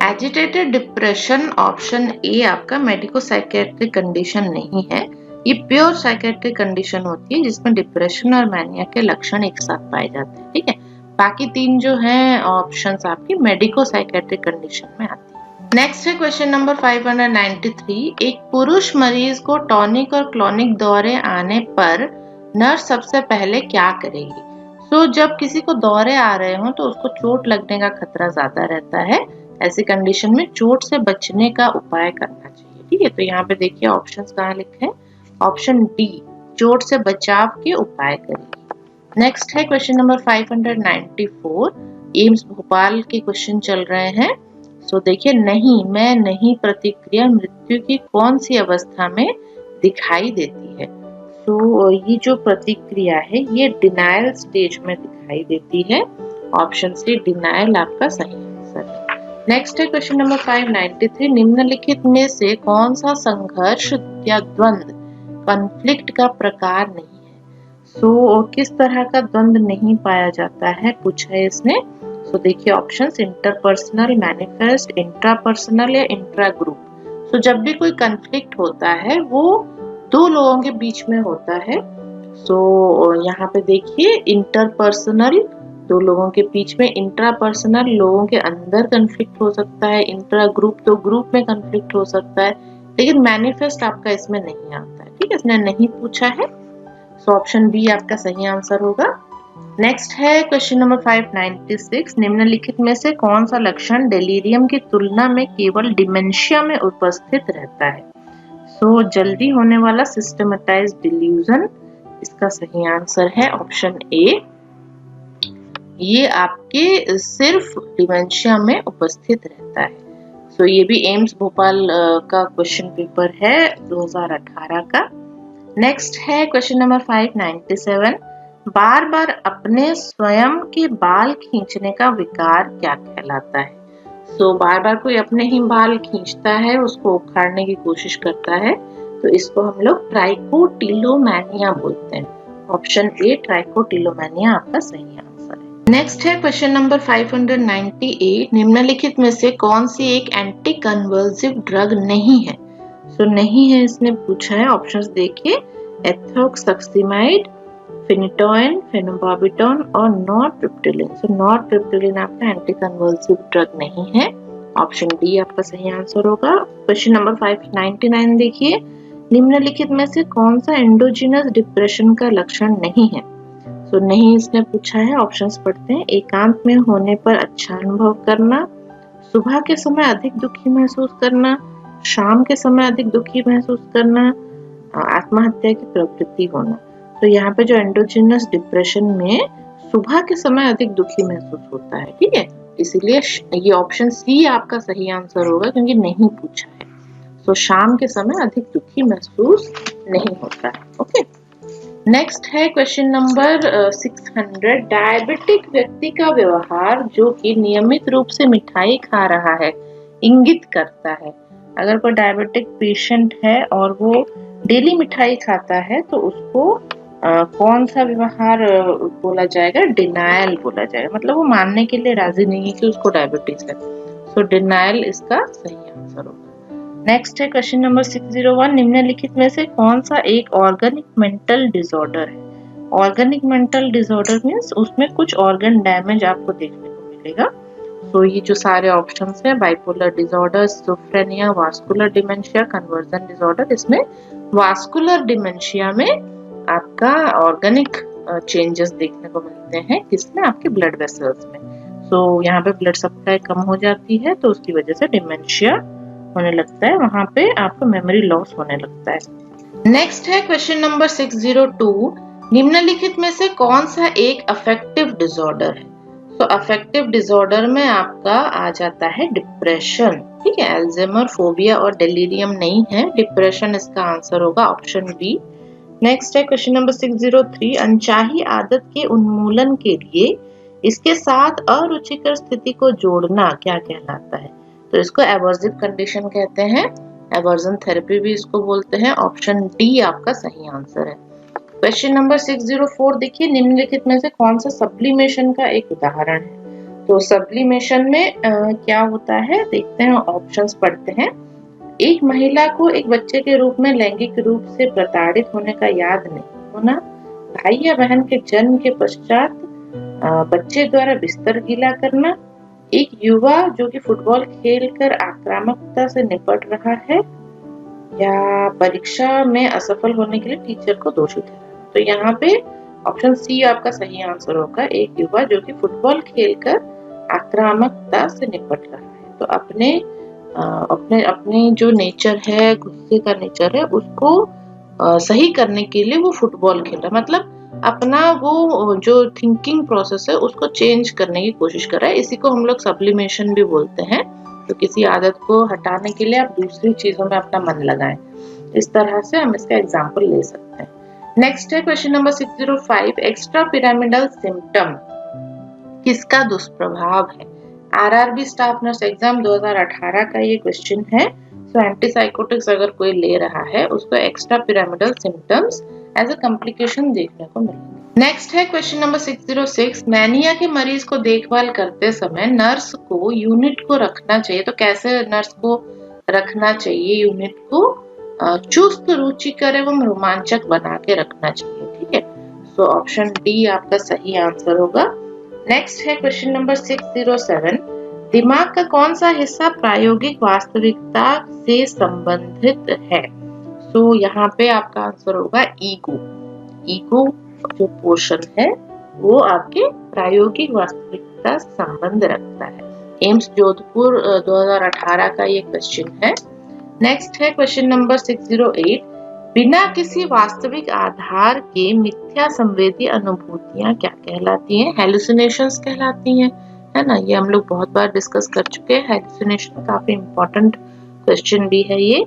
एजिटेटेड डिप्रेशन, ऑप्शन ए आपका मेडिको साइकेट्रिक कंडीशन नहीं है। ये प्योर साइकेट्रिक कंडीशन होती है जिसमें डिप्रेशन और मैनिया के लक्षण एक साथ पाए जाते हैं। ठीक है, बाकी 3 जो हैं ऑप्शंस आपकी मेडिको साइकेट्रिक कंडीशन में आती है। नेक्स्ट है क्वेश्चन नंबर 593, एक पुरुष मरीज को टॉनिक और क्लॉनिक दौरे आने पर नर्स सबसे पहले क्या करेगी। सो जब किसी को दौरे आ रहे हो तो उसको चोट लगने का खतरा ज्यादा रहता है, ऐसी कंडीशन में चोट से बचने का उपाय करना चाहिए। ठीक है, तो यहाँ पे देखिए ऑप्शंस कहाँ लिखे हैं, ऑप्शन डी चोट से बचाव के उपाय करेगी। नेक्स्ट है क्वेश्चन नंबर 594, एम्स भोपाल के क्वेश्चन चल रहे हैं। सो देखिए, नहीं मैं नहीं प्रतिक्रिया मृत्यु की कौन सी अवस्था में दिखाई देती है। सो ये जो प्रतिक्रिया है ये डिनायल स्टेज में दिखाई देती है। ऑप्शन सी डिनायल आपका सही आंसर है। नेक्स्ट है क्वेश्चन नंबर 593, निम्नलिखित में से कौन सा संघर्ष या द्वंद्व कॉन्फ्लिक्ट का प्रकार नहीं है। सो किस तरह का द्वंद्व नहीं पाया जाता है पूछा है इसने। सो देखिए ऑप्शंस, इंटरपर्सनल, मैनिफेस्ट, इंट्रापर्सनल या इंट्रा ग्रुप। सो जब भी कोई कॉन्फ्लिक्ट होता है वो दो लोगों के बीच में होता है। सो यहाँ पे देखिए इंटरपर्सनल दो लोगों के बीच में, इंट्रापर्सनल लोगों के अंदर कॉन्फ्लिक्ट हो सकता है, इंट्रा ग्रुप तो ग्रुप में कॉन्फ्लिक्ट हो सकता है, लेकिन मैनिफेस्ट आपका इसमें नहीं आता है। ठीक है, इसने नहीं पूछा है। सो ऑप्शन बी आपका सही आंसर होगा। नेक्स्ट है क्वेश्चन नंबर 596, निम्नलिखित में से कौन सा लक्षण डेलीरियम की तुलना में केवल डिमेंशिया में उपस्थित रहता है। सो जल्दी होने वाला सिस्टमेटाइज्ड डिल्यूजन इसका सही आंसर है ऑप्शन ए। ये आपके सिर्फ डिमेंशिया में उपस्थित रहता है। सो ये भी एम्स भोपाल का क्वेश्चन पेपर है 2018 का। नेक्स्ट है क्वेश्चन नंबर 597, बार बार अपने स्वयं के बाल खींचने का विकार क्या कहलाता है। सो बार बार कोई अपने ही बाल खींचता है, उसको उखाड़ने की कोशिश करता है, तो इसको हम लोग ट्राइकोटिलोमैनिया बोलते हैं। ऑप्शन ए ट्राइकोटिलोमैनिया आपका सही आंसर है। नेक्स्ट है क्वेश्चन नंबर 598, निम्नलिखित में से कौन सी एक एंटी कन्वर्सिव ड्रग नहीं है। सो नहीं है इसने पूछा है। ऑप्शंस देखिए, एथोक्सैक्सिमाइड, फिनिटोइन, फेनोबार्बिटॉन और नॉरट्रिप्टिलिन। सो नॉरट्रिप्टिलिन आपका एंटी कन्वर्सिव ड्रग नहीं है। ऑप्शन डी आपका सही आंसर होगा। क्वेश्चन नंबर 599 देखिए, निम्नलिखित में से कौन सा एंडोजीनस डिप्रेशन का लक्षण नहीं है। सो नहीं इसने पूछा है। ऑप्शंस पढ़ते हैं, एकांत में होने पर अच्छा अनुभव करना, सुबह के समय अधिक दुखी महसूस करना, शाम के समय अधिक दुखी महसूस करना, आत्महत्या की प्रवृत्ति होना। तो यहाँ पे जो एंडोजीनस डिप्रेशन में सुबह के समय अधिक दुखी महसूस होता है, ठीक है, इसीलिए ये ऑप्शन सी आपका सही आंसर होगा क्योंकि नहीं पूछा है। तो शाम के समय अधिक दुखी महसूस नहीं होता है। ओके, नेक्स्ट है क्वेश्चन नंबर 600, डायबिटिक व्यक्ति का व्यवहार जो कि नियमित रूप से मिठाई खा रहा है इंगित करता है। अगर कोई डायबिटिक पेशेंट है और वो डेली मिठाई खाता है तो उसको कौन सा व्यवहार बोला जाएगा, डिनायल बोला जाएगा, मतलब वो मानने के लिए राजी नहीं है कि उसको डायबिटीज है। सो डिनायल इसका सही आंसर होगा। नेक्स्ट है क्वेश्चन नंबर 601, निम्नलिखित में से कौन सा एक ऑर्गेनिक मेंटल डिसऑर्डर है। ऑर्गेनिक मेंटल डिसऑर्डर मींस उसमें कुछ ऑर्गन डैमेज आपको देखने को मिलेगा। तो ये जो सारे ऑप्शंस है, bipolar disorder, schizophrenia, vascular dementia, conversion disorder, इसमें वास्कुलर डिमेंशिया में आपका ऑर्गेनिक चेंजेस देखने को मिलते हैं, किसमें, आपके ब्लड वेसल्स में। सो यहाँ पे ब्लड सप्लाई कम हो जाती है तो उसकी वजह से डिमेंशिया होने लगता है, वहां पे आपको मेमोरी लॉस होने लगता है। नेक्स्ट है क्वेश्चन नंबर 602, निम्नलिखित में से कौन सा एक अफेक्टिव डिसऑर्डर है। तो अफेक्टिव डिसऑर्डर में आपका आ जाता है डिप्रेशन, ठीक है, अल्जाइमर, फोबिया और डेलीरियम नहीं है, डिप्रेशन इसका आंसर होगा ऑप्शन बी। नेक्स्ट है क्वेश्चन नंबर 603, अनचाही आदत के उन्मूलन के लिए इसके साथ अरुचिकर स्थिति को जोड़ना क्या कहलाता है। तो इसको एवर्सिव कंडीशन कहते हैं, एवर्जन थेरेपी भी इसको बोलते हैं। ऑप्शन डी आपका सही आंसर है। क्वेश्चन नंबर 604 देखिए, निम्नलिखित में से कौन सा सब्लिमेशन का एक उदाहरण है। तो सब्लिमेशन में क्या होता है देखते हैं, ऑप्शंस पढ़ते हैं। एक महिला को एक बच्चे के रूप में लैंगिक रूप से प्रताड़ित होने का याद नहीं होना, भाई या बहन के जन्म के पश्चात बच्चे द्वारा बिस्तर गीला करना, एक युवा जो कि फुटबॉल खेलकर आक्रामकता से निपट रहा है, या परीक्षा में असफल होने के लिए टीचर को दोषी ठहराना। तो यहाँ पे ऑप्शन सी आपका सही आंसर होगा, एक युवा जो कि फुटबॉल खेलकर आक्रामकता से निपट रहा है। तो अपने जो नेचर है, गुस्से का नेचर है, उसको सही करने के लिए वो फुटबॉल खेल रहा है, मतलब अपना वो जो थिंकिंग प्रोसेस है उसको चेंज करने की कोशिश कर रहा है। इसी को हम लोग सब्लिमेशन भी बोलते हैं। तो किसी आदत को हटाने के लिए आप दूसरी चीजों में अपना मन लगाएं, इस तरह से हम इसका एग्जाम्पल ले सकते हैं। नेक्स्ट है question number 605, extra pyramidal symptom किसका दुष्प्रभाव है। आरआरबी स्टाफ नर्स एग्जाम 2018 का ये क्वेश्चन है। सो एंटीसाइकोटिक्स अगर कोई ले रहा है उसको extra pyramidal symptoms as a complication देखने को मिलेंगे। नेक्स्ट है क्वेश्चन नंबर 606। मैनिया के मरीज को देखभाल करते समय नर्स को यूनिट को रखना चाहिए, तो कैसे नर्स को रखना चाहिए? यूनिट को चुस्त, रुचिकर एवं रोमांचक बना के रखना चाहिए। ठीक है, सो ऑप्शन डी आपका सही आंसर होगा। नेक्स्ट है क्वेश्चन नंबर 607। दिमाग का कौन सा हिस्सा प्रायोगिक वास्तविकता से संबंधित है? सो यहाँ पे आपका आंसर होगा ईगो। ईगो जो पोर्शन है वो आपके प्रायोगिक वास्तविकता से संबंध रखता है। एम्स जोधपुर 2018 का ये क्वेश्चन है। नेक्स्ट है क्वेश्चन नंबर 608। बिना किसी वास्तविक आधार के मिथ्या संवेदी अनुभूतियां क्या कहलाती हैं? हेलुसिनेशंस कहलाती हैं, है ना। ये हम लोग बहुत बार डिस्कस कर चुके हैं। हेलुसिनेशन काफी इंपॉर्टेंट क्वेश्चन भी है ये।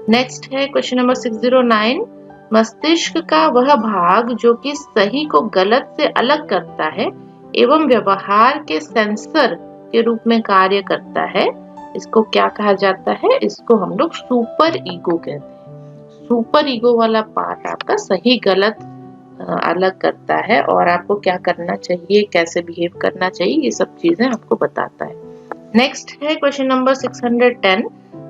नेक्स्ट है क्वेश्चन नंबर 609। मस्तिष्क का वह भाग जो कि सही को गलत से अलग करता है एवं व्यवहार के सेंसर के रूप में कार्य करता है, इसको क्या कहा जाता है? इसको हम लोग सुपर ईगो कहते हैं। सुपर ईगो वाला पार्ट आपका सही गलत अलग करता है और आपको क्या करना चाहिए, कैसे बिहेव करना चाहिए, ये सब चीजें आपको बताता है। नेक्स्ट है क्वेश्चन नंबर 610।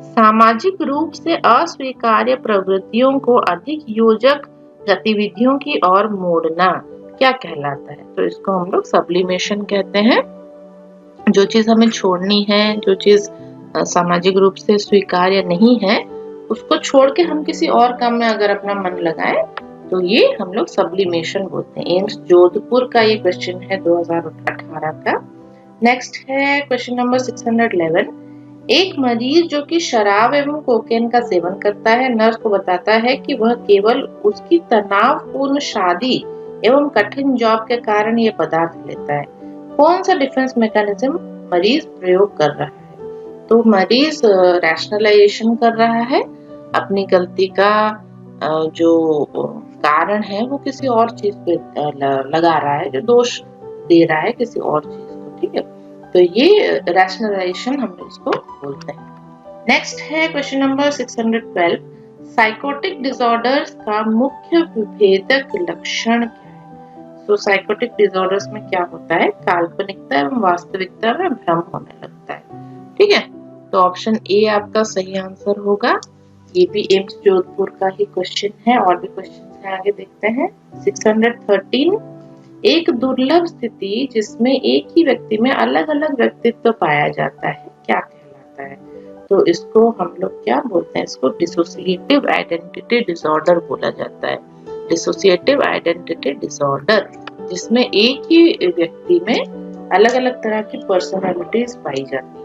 सामाजिक रूप से अस्वीकार्य प्रवृत्तियों को अधिक योजक गतिविधियों की ओर मोड़ना क्या कहलाता है? तो इसको हम लोग सब्लिमेशन कहते हैं। जो चीज हमें छोड़नी है, जो चीज सामाजिक रूप से स्वीकार्य नहीं है, उसको छोड़ के हम किसी और काम में अगर अपना मन लगाएं तो ये हम लोग सब्लिमेशन बोलते हैं। एम्स जोधपुर का ये क्वेश्चन है 2018 का। नेक्स्ट है क्वेश्चन नंबर 611। एक मरीज जो कि शराब एवं कोकेन का सेवन करता है, नर्स को बताता है कि वह केवल उसकी तनावपूर्ण शादी एवं कठिन जॉब के कारण ये पदार्थ लेता है। कौन सा डिफेंस मैकेनिज्म मरीज प्रयोग कर रहा है? तो मरीज रैशनलाइजेशन कर रहा है, अपनी गलती का जो कारण है वो किसी और चीज पे लगा रहा है, जो दोष दे रहा है किसी और चीज को। ठीक है, तो ये रैशनलाइजेशन हम इसको बोलते हैं। नेक्स्ट है क्वेश्चन नंबर 612। साइकोटिक डिसऑर्डर्स का मुख्य विभेदक लक्षण क्या है? तो साइकोटिक डिसऑर्डर्स में क्या होता है? काल्पनिकता एवं वास्तविकता में भ्रम होने लगता है। ठीक है, तो ऑप्शन ए आपका सही आंसर होगा। ये भी एम्स जोधपुर का ही क्वेश्चन है। और भी क्वेश्चन है, आगे देखते हैं। 613। एक दुर्लभ स्थिति जिसमें एक ही व्यक्ति में अलग अलग व्यक्तित्व पाया जाता है क्या कहलाता है? तो इसको हम लोग क्या बोलते हैं? इसको डिसोसिएटिव आइडेंटिटी डिसऑर्डर बोला जाता है। डिसोसिएटिव आइडेंटिटी डिसऑर्डर, जिसमें एक ही व्यक्ति में अलग अलग तरह की पर्सनालिटीज पाई जाती है।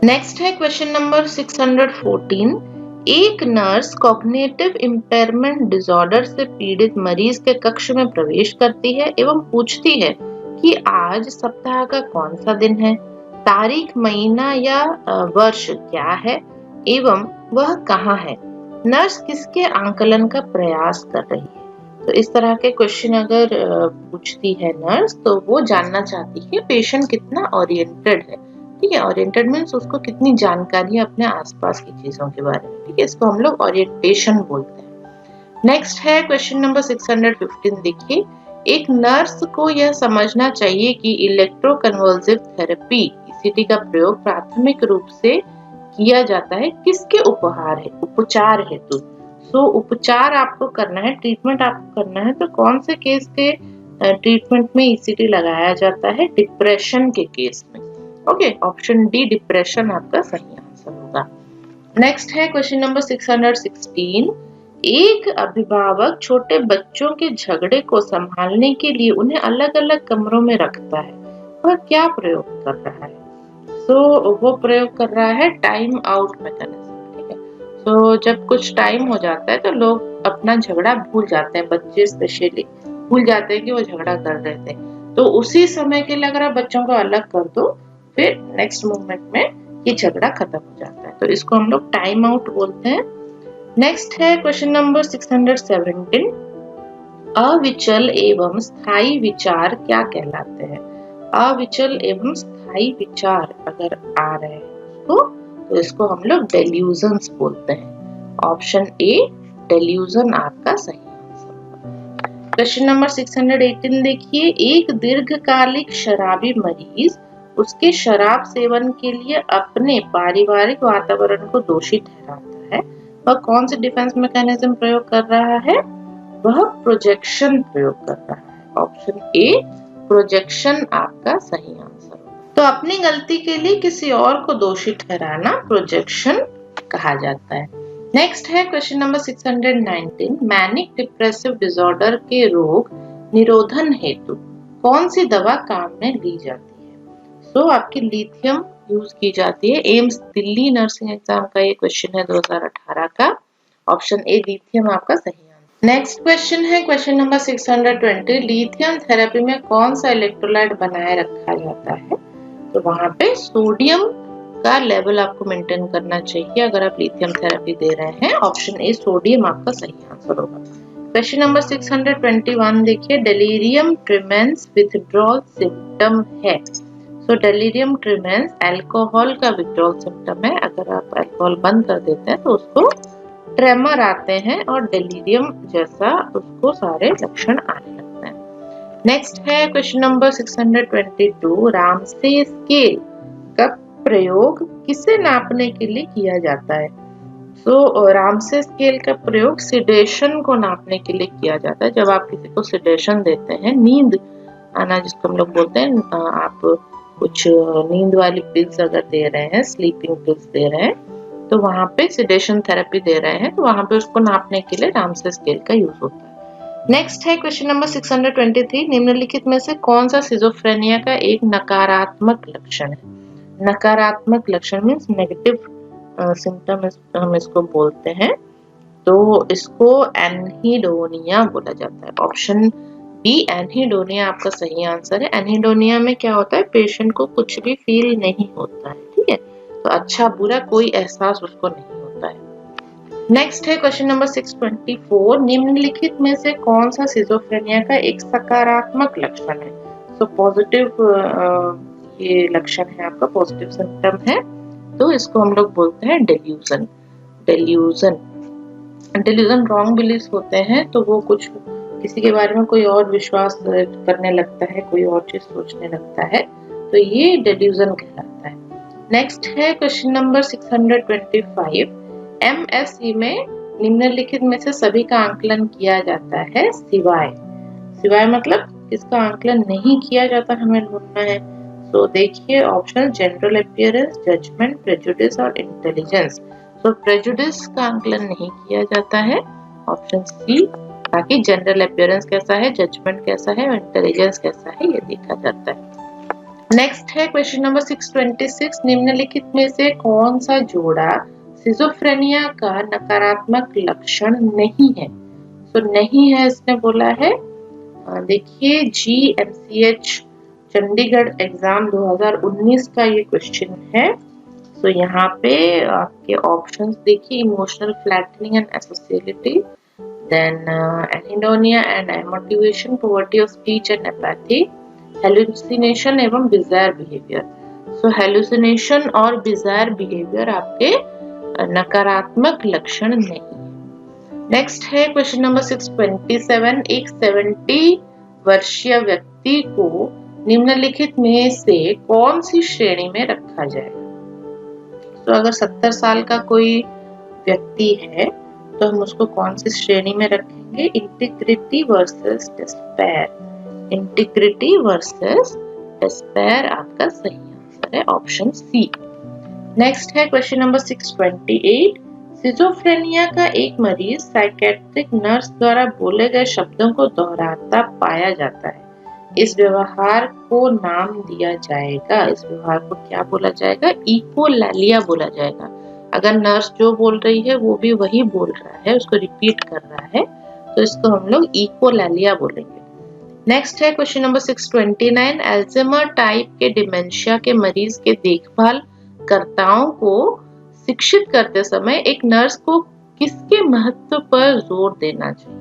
नेक्स्ट है क्वेश्चन नंबर 614। एक नर्स कॉग्निटिव इम्पेयरमेंट डिसऑर्डर से पीड़ित मरीज के कक्ष में प्रवेश करती है एवं पूछती है कि आज सप्ताह का कौन सा दिन है, तारीख, महीना या वर्ष क्या है एवं वह कहाँ है। नर्स किसके आंकलन का प्रयास कर रही है? तो इस तरह के क्वेश्चन अगर पूछती है नर्स तो वो जानना चाहती है पेशेंट कितना ओरिएंटेड है। ठीक है, ओरिएंटेड मीन्स उसको कितनी जानकारी है अपने आसपास की चीजों के बारे में। ठीक है, इसको हम लोग ओरिएंटेशन बोलते हैं। नेक्स्ट है क्वेश्चन नंबर 615। देखिए, एक नर्स को यह समझना चाहिए कि इलेक्ट्रोकन्वल्सिव थेरेपी ईसीटी का प्रयोग प्राथमिक रूप से किया जाता है किसके उपचार हेतु। सो उपचार आपको करना है, ट्रीटमेंट आपको करना है, तो कौन से केस के ट्रीटमेंट में ईसीटी लगाया जाता है? डिप्रेशन के केस में। ओके, ऑप्शन डी डिप्रेशन आपका सही आंसर होगा। नेक्स्ट है क्वेश्चन नंबर 616। एक अभिभावक छोटे बच्चों के झगड़े को संभालने के लिए उन्हें अलग अलग कमरों में रखता है, वह क्या प्रयोग कर रहा है? वो प्रयोग कर रहा है टाइम आउट मैकेनिज्म। ठीक है, जब कुछ टाइम हो जाता है तो लोग अपना झगड़ा भूल जाते हैं, बच्चे स्पेशली भूल जाते हैं कि वो झगड़ा कर रहे थे। तो उसी समय के लिए अगर आप बच्चों को अलग कर दो, फिर नेक्स्ट मोमेंट में ये झगड़ा खत्म हो जाता है। तो इसको हम लोग टाइम आउट बोलते हैं। नेक्स्ट है क्वेश्चन नंबर 617। अविचल एवं स्थायी विचार क्या कहलाते हैं? अविचल एवं स्थायी विचार अगर आ रहे हैं तो इसको हम लोग डेल्यूजन्स बोलते हैं। ऑप्शन ए डेल्यूजन आपका सही आंसर। क्वेश्चन नंबर 618 देखिए, एक दीर्घकालिक शराबी मरीज उसके शराब सेवन के लिए अपने पारिवारिक वातावरण को दोषी ठहराता है, वह कौन सी डिफेंस मैकेनिज्म प्रयोग कर रहा है? वह प्रोजेक्शन प्रयोग कर रहा है। ऑप्शन ए प्रोजेक्शन आपका सही आंसर। तो अपनी गलती के लिए किसी और को दोषी ठहराना प्रोजेक्शन कहा जाता है। नेक्स्ट है question number 619, manic depressive disorder के रोग निरोधन हेतु कौन सी दवा काम में ली जाती है? तो आपकी लिथियम यूज की जाती है। एम्स दिल्ली नर्सिंग एग्जाम का ये क्वेश्चन है 2018 का। ऑप्शन ए लिथियम आपका सही आंसर। नेक्स्ट क्वेश्चन है क्वेश्चन नंबर 620, लिथियम थेरेपी में कौन सा इलेक्ट्रोलाइट बनाए रखा जाता है? तो वहां पे सोडियम का लेवल आपको मेंटेन करना चाहिए अगर आप लिथियम थेरेपी दे रहे हैं। ऑप्शन ए सोडियम आपका सही आंसर होगा। क्वेश्चन नंबर 621 देखिए, डेलीरियम ट्रेमेंस विथड्रॉल सिम्टम है। सो डेलीरियम ट्रेमेंस अल्कोहल का विथड्रॉल सिम्टम है। अगर आप अल्कोहल बंद कर देते हैं तो उसको ट्रेमर आते हैं और डेलीरियम जैसा उसको सारे लक्षण आने लगते हैं। नेक्स्ट है क्वेश्चन नंबर 622, रामसे स्केल का प्रयोग किसे नापने के लिए किया जाता है? तो रामसे स्केल का प्रयोग सिडेशन को नापने के लिए किया जाता है। जब आप किसी को सिडेशन देते हैं, नींद आना जिसको हम लोग बोलते हैं, आप कुछ नींद वाली पिल्स अगर दे रहे हैं, स्लीपिंग पिल्स दे रहे हैं, तो वहां पे सिडेशन थेरेपी दे रहे हैं, तो वहां पे उसको नापने के लिए रामसे स्केल का यूज होता है। नेक्स्ट है क्वेश्चन नंबर 623, निम्नलिखित में से कौन सा सिजोफ्रेनिया का एक नकारात्मक लक्षण है? नकारात्मक लक्षण मीन्स नेगेटिव सिम्टम हम इसको बोलते हैं, तो इसको एनहीडोनिया बोला जाता है। ऑप्शन बी एनहीडोनिया आपका सही आंसर है। एनहीडोनिया में क्या होता है? पेशेंट को कुछ भी फील नहीं होता है, ठीक है, तो अच्छा बुरा कोई एहसास उसको नहीं होता है। नेक्स्ट है क्वेश्चन नंबर 624, निम्नलिखित में से कौन सा सिजोफ्रेनिया का एक सकारात्मक लक्षण है? तो पॉजिटिव ये लक्षण है आपका, पॉजिटिव सिम्टम है, तो इसको हम लोग बोलते हैं डेल्यूजन। डेल्यूजन रॉन्ग बिलीफ होते हैं, तो वो कुछ किसी के बारे में कोई और विश्वास करने लगता है, कोई और चीज सोचने लगता है, तो ये डेल्यूजन कहलाता है। नेक्स्ट है क्वेश्चन नंबर 625, एमएसई में निम्नलिखित में से सभी का आंकलन किया जाता है सिवाय मतलब किसका आंकलन नहीं किया जाता हमें ढूंढना है। तो देखिए option general appearance, judgement, prejudice और इंटेलिजेंस। तो प्रेजुडिस का आंकलन नहीं किया जाता है, ऑप्शन सी। बाकी जनरल अपीयरेंस कैसा है, जजमेंट कैसा है और इंटेलिजेंस कैसा है ये देखा जाता है। नेक्स्ट है क्वेश्चन नंबर 626, निम्नलिखित में से कौन सा जोड़ा सिजोफ्रेनिया का नकारात्मक लक्षण नहीं है? तो नहीं है इसने बोला है। देखिए GMCH चंडीगढ़ एग्जाम 2019 का ये क्वेश्चन है। तो यहाँ पे आपके ऑप्शंस देखिए, emotional flattening and asociality, then anhedonia and amotivation, poverty of speech and apathy, hallucination एवं बिजायर बिहेवियर। सो हेलुसिनेशन और बिजायर बिहेवियर आपके नकारात्मक लक्षण नहीं है। नेक्स्ट है क्वेश्चन नंबर 627, एक 70 वर्षीय व्यक्ति को निम्नलिखित में से कौन सी श्रेणी में रखा जाएगा? तो अगर 70 साल का कोई व्यक्ति है तो हम उसको कौन सी श्रेणी में रखेंगे? Integrity versus despair. Integrity versus despair आपका सही आंसर है, ऑप्शन सी। नेक्स्ट है क्वेश्चन नंबर 628, सिजोफ्रेनिया का एक मरीज साइकेट्रिक नर्स द्वारा बोले गए शब्दों को दोहराता पाया जाता है, इस व्यवहार को नाम दिया जाएगा। इस व्यवहार को क्या बोला जाएगा? इकोलैलिया बोला जाएगा। अगर नर्स जो बोल रही है वो भी वही बोल रहा है, उसको रिपीट कर रहा है, तो इसको हम लोग इकोलैलिया बोलेंगे। नेक्स्ट है क्वेश्चन नंबर 629, अल्जाइमर टाइप के डिमेंशिया के मरीज के देखभाल कर्ताओं को शिक्षित करते समय एक नर्स को किसके महत्व पर जोर देना चाहिए?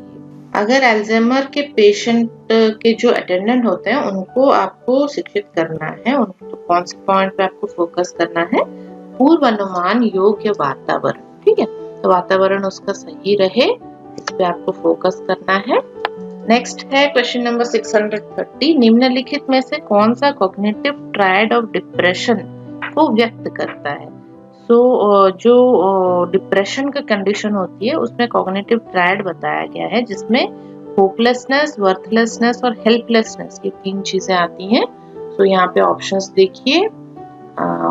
अगर अल्जाइमर के पेशेंट के जो अटेंडेंट होते हैं उनको आपको शिक्षित करना है, उनको तो कौन से पॉइंट पे आपको फोकस करना है? पूर्व अनुमान योग्य वातावरण, ठीक है, तो वातावरण उसका सही रहे, इस पे आपको फोकस करना है। नेक्स्ट है क्वेश्चन नंबर 630, निम्नलिखित में से कौन सा कॉग्निटिव ट्रायड ऑफ डिप्रेशन को व्यक्त करता है? जो डिप्रेशन का कंडीशन होती है उसमें कॉग्निटिव ट्रायड बताया गया है, जिसमें होपलेसनेस, वर्थलेसनेस और हेल्पलेसनेस, ये 3 चीजें आती हैं। तो यहाँ पे ऑप्शंस देखिए,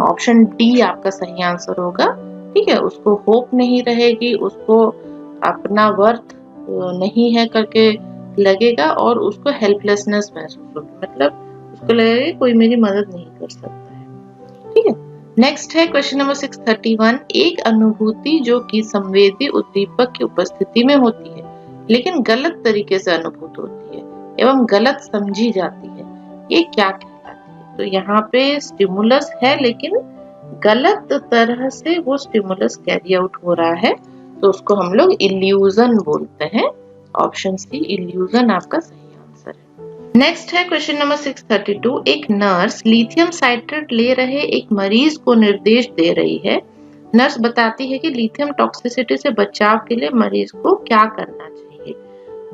ऑप्शन डी आपका सही आंसर होगा, ठीक है। उसको होप नहीं रहेगी, उसको अपना वर्थ नहीं है करके लगेगा और उसको हेल्पलेसनेस महसूस होगी, मतलब उसको लगेगा कोई मेरी मदद नहीं कर सकता है, ठीक है। नेक्स्ट है क्वेश्चन नंबर 631, एक अनुभूति जो कि संवेदी उद्दीपक की उपस्थिति में होती है लेकिन गलत तरीके से अनुभूत होती है एवं गलत समझी जाती है, ये क्या कहलाती है? तो यहाँ पे स्टिमुलस है लेकिन गलत तरह से वो स्टिमुलस कैरी आउट हो रहा है, तो उसको हम लोग इल्यूजन बोलते हैं। ऑप्शन सी इल्यूजन आपका सही आंसर है। नेक्स्ट है क्वेश्चन नंबर 632, एक नर्स लिथियम साइट्रेट ले रहे एक मरीज को निर्देश दे रही है। नर्स बताती है कि लिथियम टॉक्सिसिटी से बचाव के लिए मरीज को क्या करना चाहिए?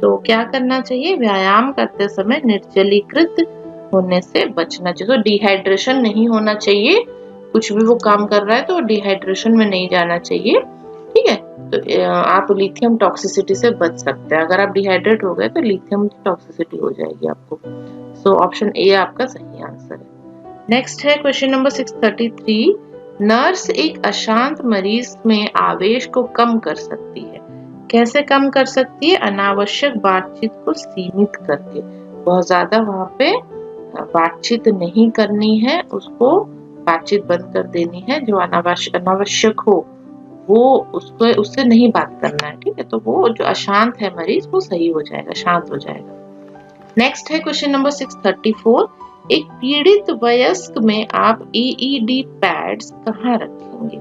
तो क्या करना चाहिए? व्यायाम करते समय निर्जलीकृत होने से बचना चाहिए, तो डिहाइड्रेशन नहीं होना चाहिए, कुछ भी वो काम कर रहा है तो डिहाइड्रेशन में नहीं जाना चाहिए, ठीक है। तो आप लिथियम टॉक्सिसिटी से बच सकते हैं, अगर आप डिहाइड्रेट हो गए तो लिथियम टॉक्सिसिटी हो जाएगी आपको। सो ऑप्शन ए आपका सही आंसर है। नेक्स्ट है क्वेश्चन नंबर 633, नर्स एक अशांत मरीज में आवेश को कम कर सकती है, कैसे कम कर सकती है? अनावश्यक बातचीत को सीमित करके, बहुत ज्यादा वहां पे बातचीत नहीं करनी है, उसको बातचीत बंद कर देनी है, जो अनावश्यक हो वो उसको उससे नहीं बात करना है, ठीक है। तो वो जो अशांत है मरीज वो सही हो जाएगा, शांत हो जाएगा। नेक्स्ट है क्वेश्चन नंबर 634, एक पीड़ित वयस्क में आप AED पैड्स कहाँ रखेंगे?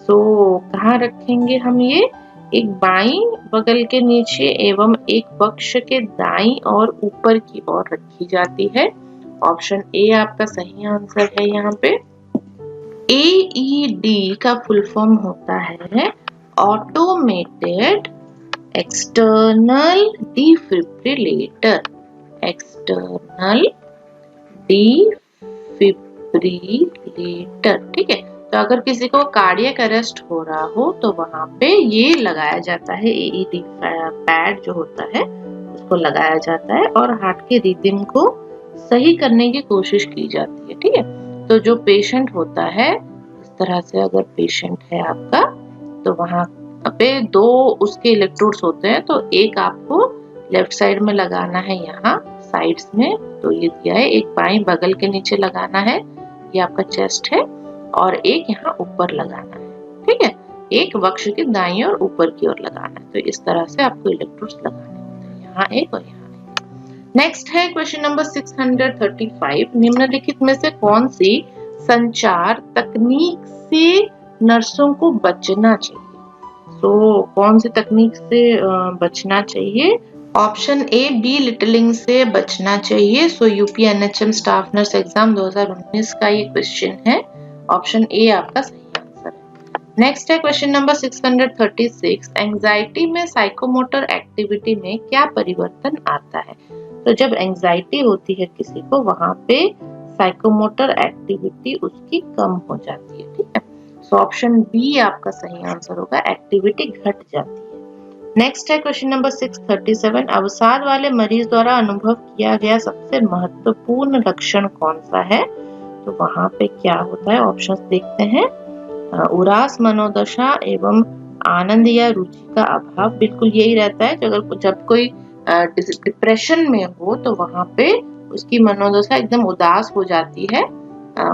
कहाँ रखेंगे हम ये? एक बाईं बगल के नीचे एवं एक वक्ष के दाईं और ऊपर की ओर रखी जाती है। ऑप्शन ए आपका सही आंसर है। यहाँ पे AED का फुल फॉर्म होता है automated external defibrillator, external defibrillator, ठीक है। तो अगर किसी को कार्डियक अरेस्ट हो रहा हो तो वहां पे ये लगाया जाता है, AED पैड जो होता है उसको लगाया जाता है और हार्ट के रिदम को सही करने की कोशिश की जाती है, ठीक है। तो जो पेशेंट होता है, इस तरह से अगर पेशेंट है आपका, तो वहां पे 2 उसके इलेक्ट्रोड्स होते हैं, तो एक आपको लेफ्ट साइड में लगाना है, यहाँ साइड्स में, तो ये दिया है, एक बाईं बगल के नीचे लगाना है, ये आपका चेस्ट है, और एक यहाँ ऊपर लगाना है, ठीक है। एक वक्ष के दाईं और ऊपर की ओर लगाना है, तो इस तरह से आपको इलेक्ट्रोड्स लगाने होते हैं, यहाँ एक और यहाँ एक। नेक्स्ट है क्वेश्चन नंबर 635, निम्नलिखित में से कौन सी संचार तकनीक से नर्सों को बचना चाहिए? कौन सी तकनीक से बचना चाहिए? ऑप्शन ए बी लिटलिंग से बचना चाहिए। UPNHM स्टाफ नर्स एग्जाम 2019 का ये क्वेश्चन है। ऑप्शन ए आपका सही आंसर है। नेक्स्ट है क्वेश्चन नंबर 636, एंजाइटी में साइकोमोटर एक्टिविटी में क्या परिवर्तन आता है? तो जब एंजाइटी होती है किसी को, वहां पे साइकोमोटर एक्टिविटी उसकी कम हो जाती है, ठीक है। ऑप्शन बी आपका सही आंसर होगा, एक्टिविटी घट जाती है। नेक्स्ट है क्वेश्चन नंबर 637, अवसाद वाले मरीज द्वारा अनुभव किया गया सबसे महत्वपूर्ण लक्षण कौन सा है? तो वहां पे क्या होता है? ऑप्शंस देखते हैं। उदास मनोदशा एवं आनंद या रुचि का अभाव, बिल्कुल यही रहता है। जब कोई डिप्रेशन में हो तो वहां पे उसकी मनोदशा एकदम उदास हो जाती है,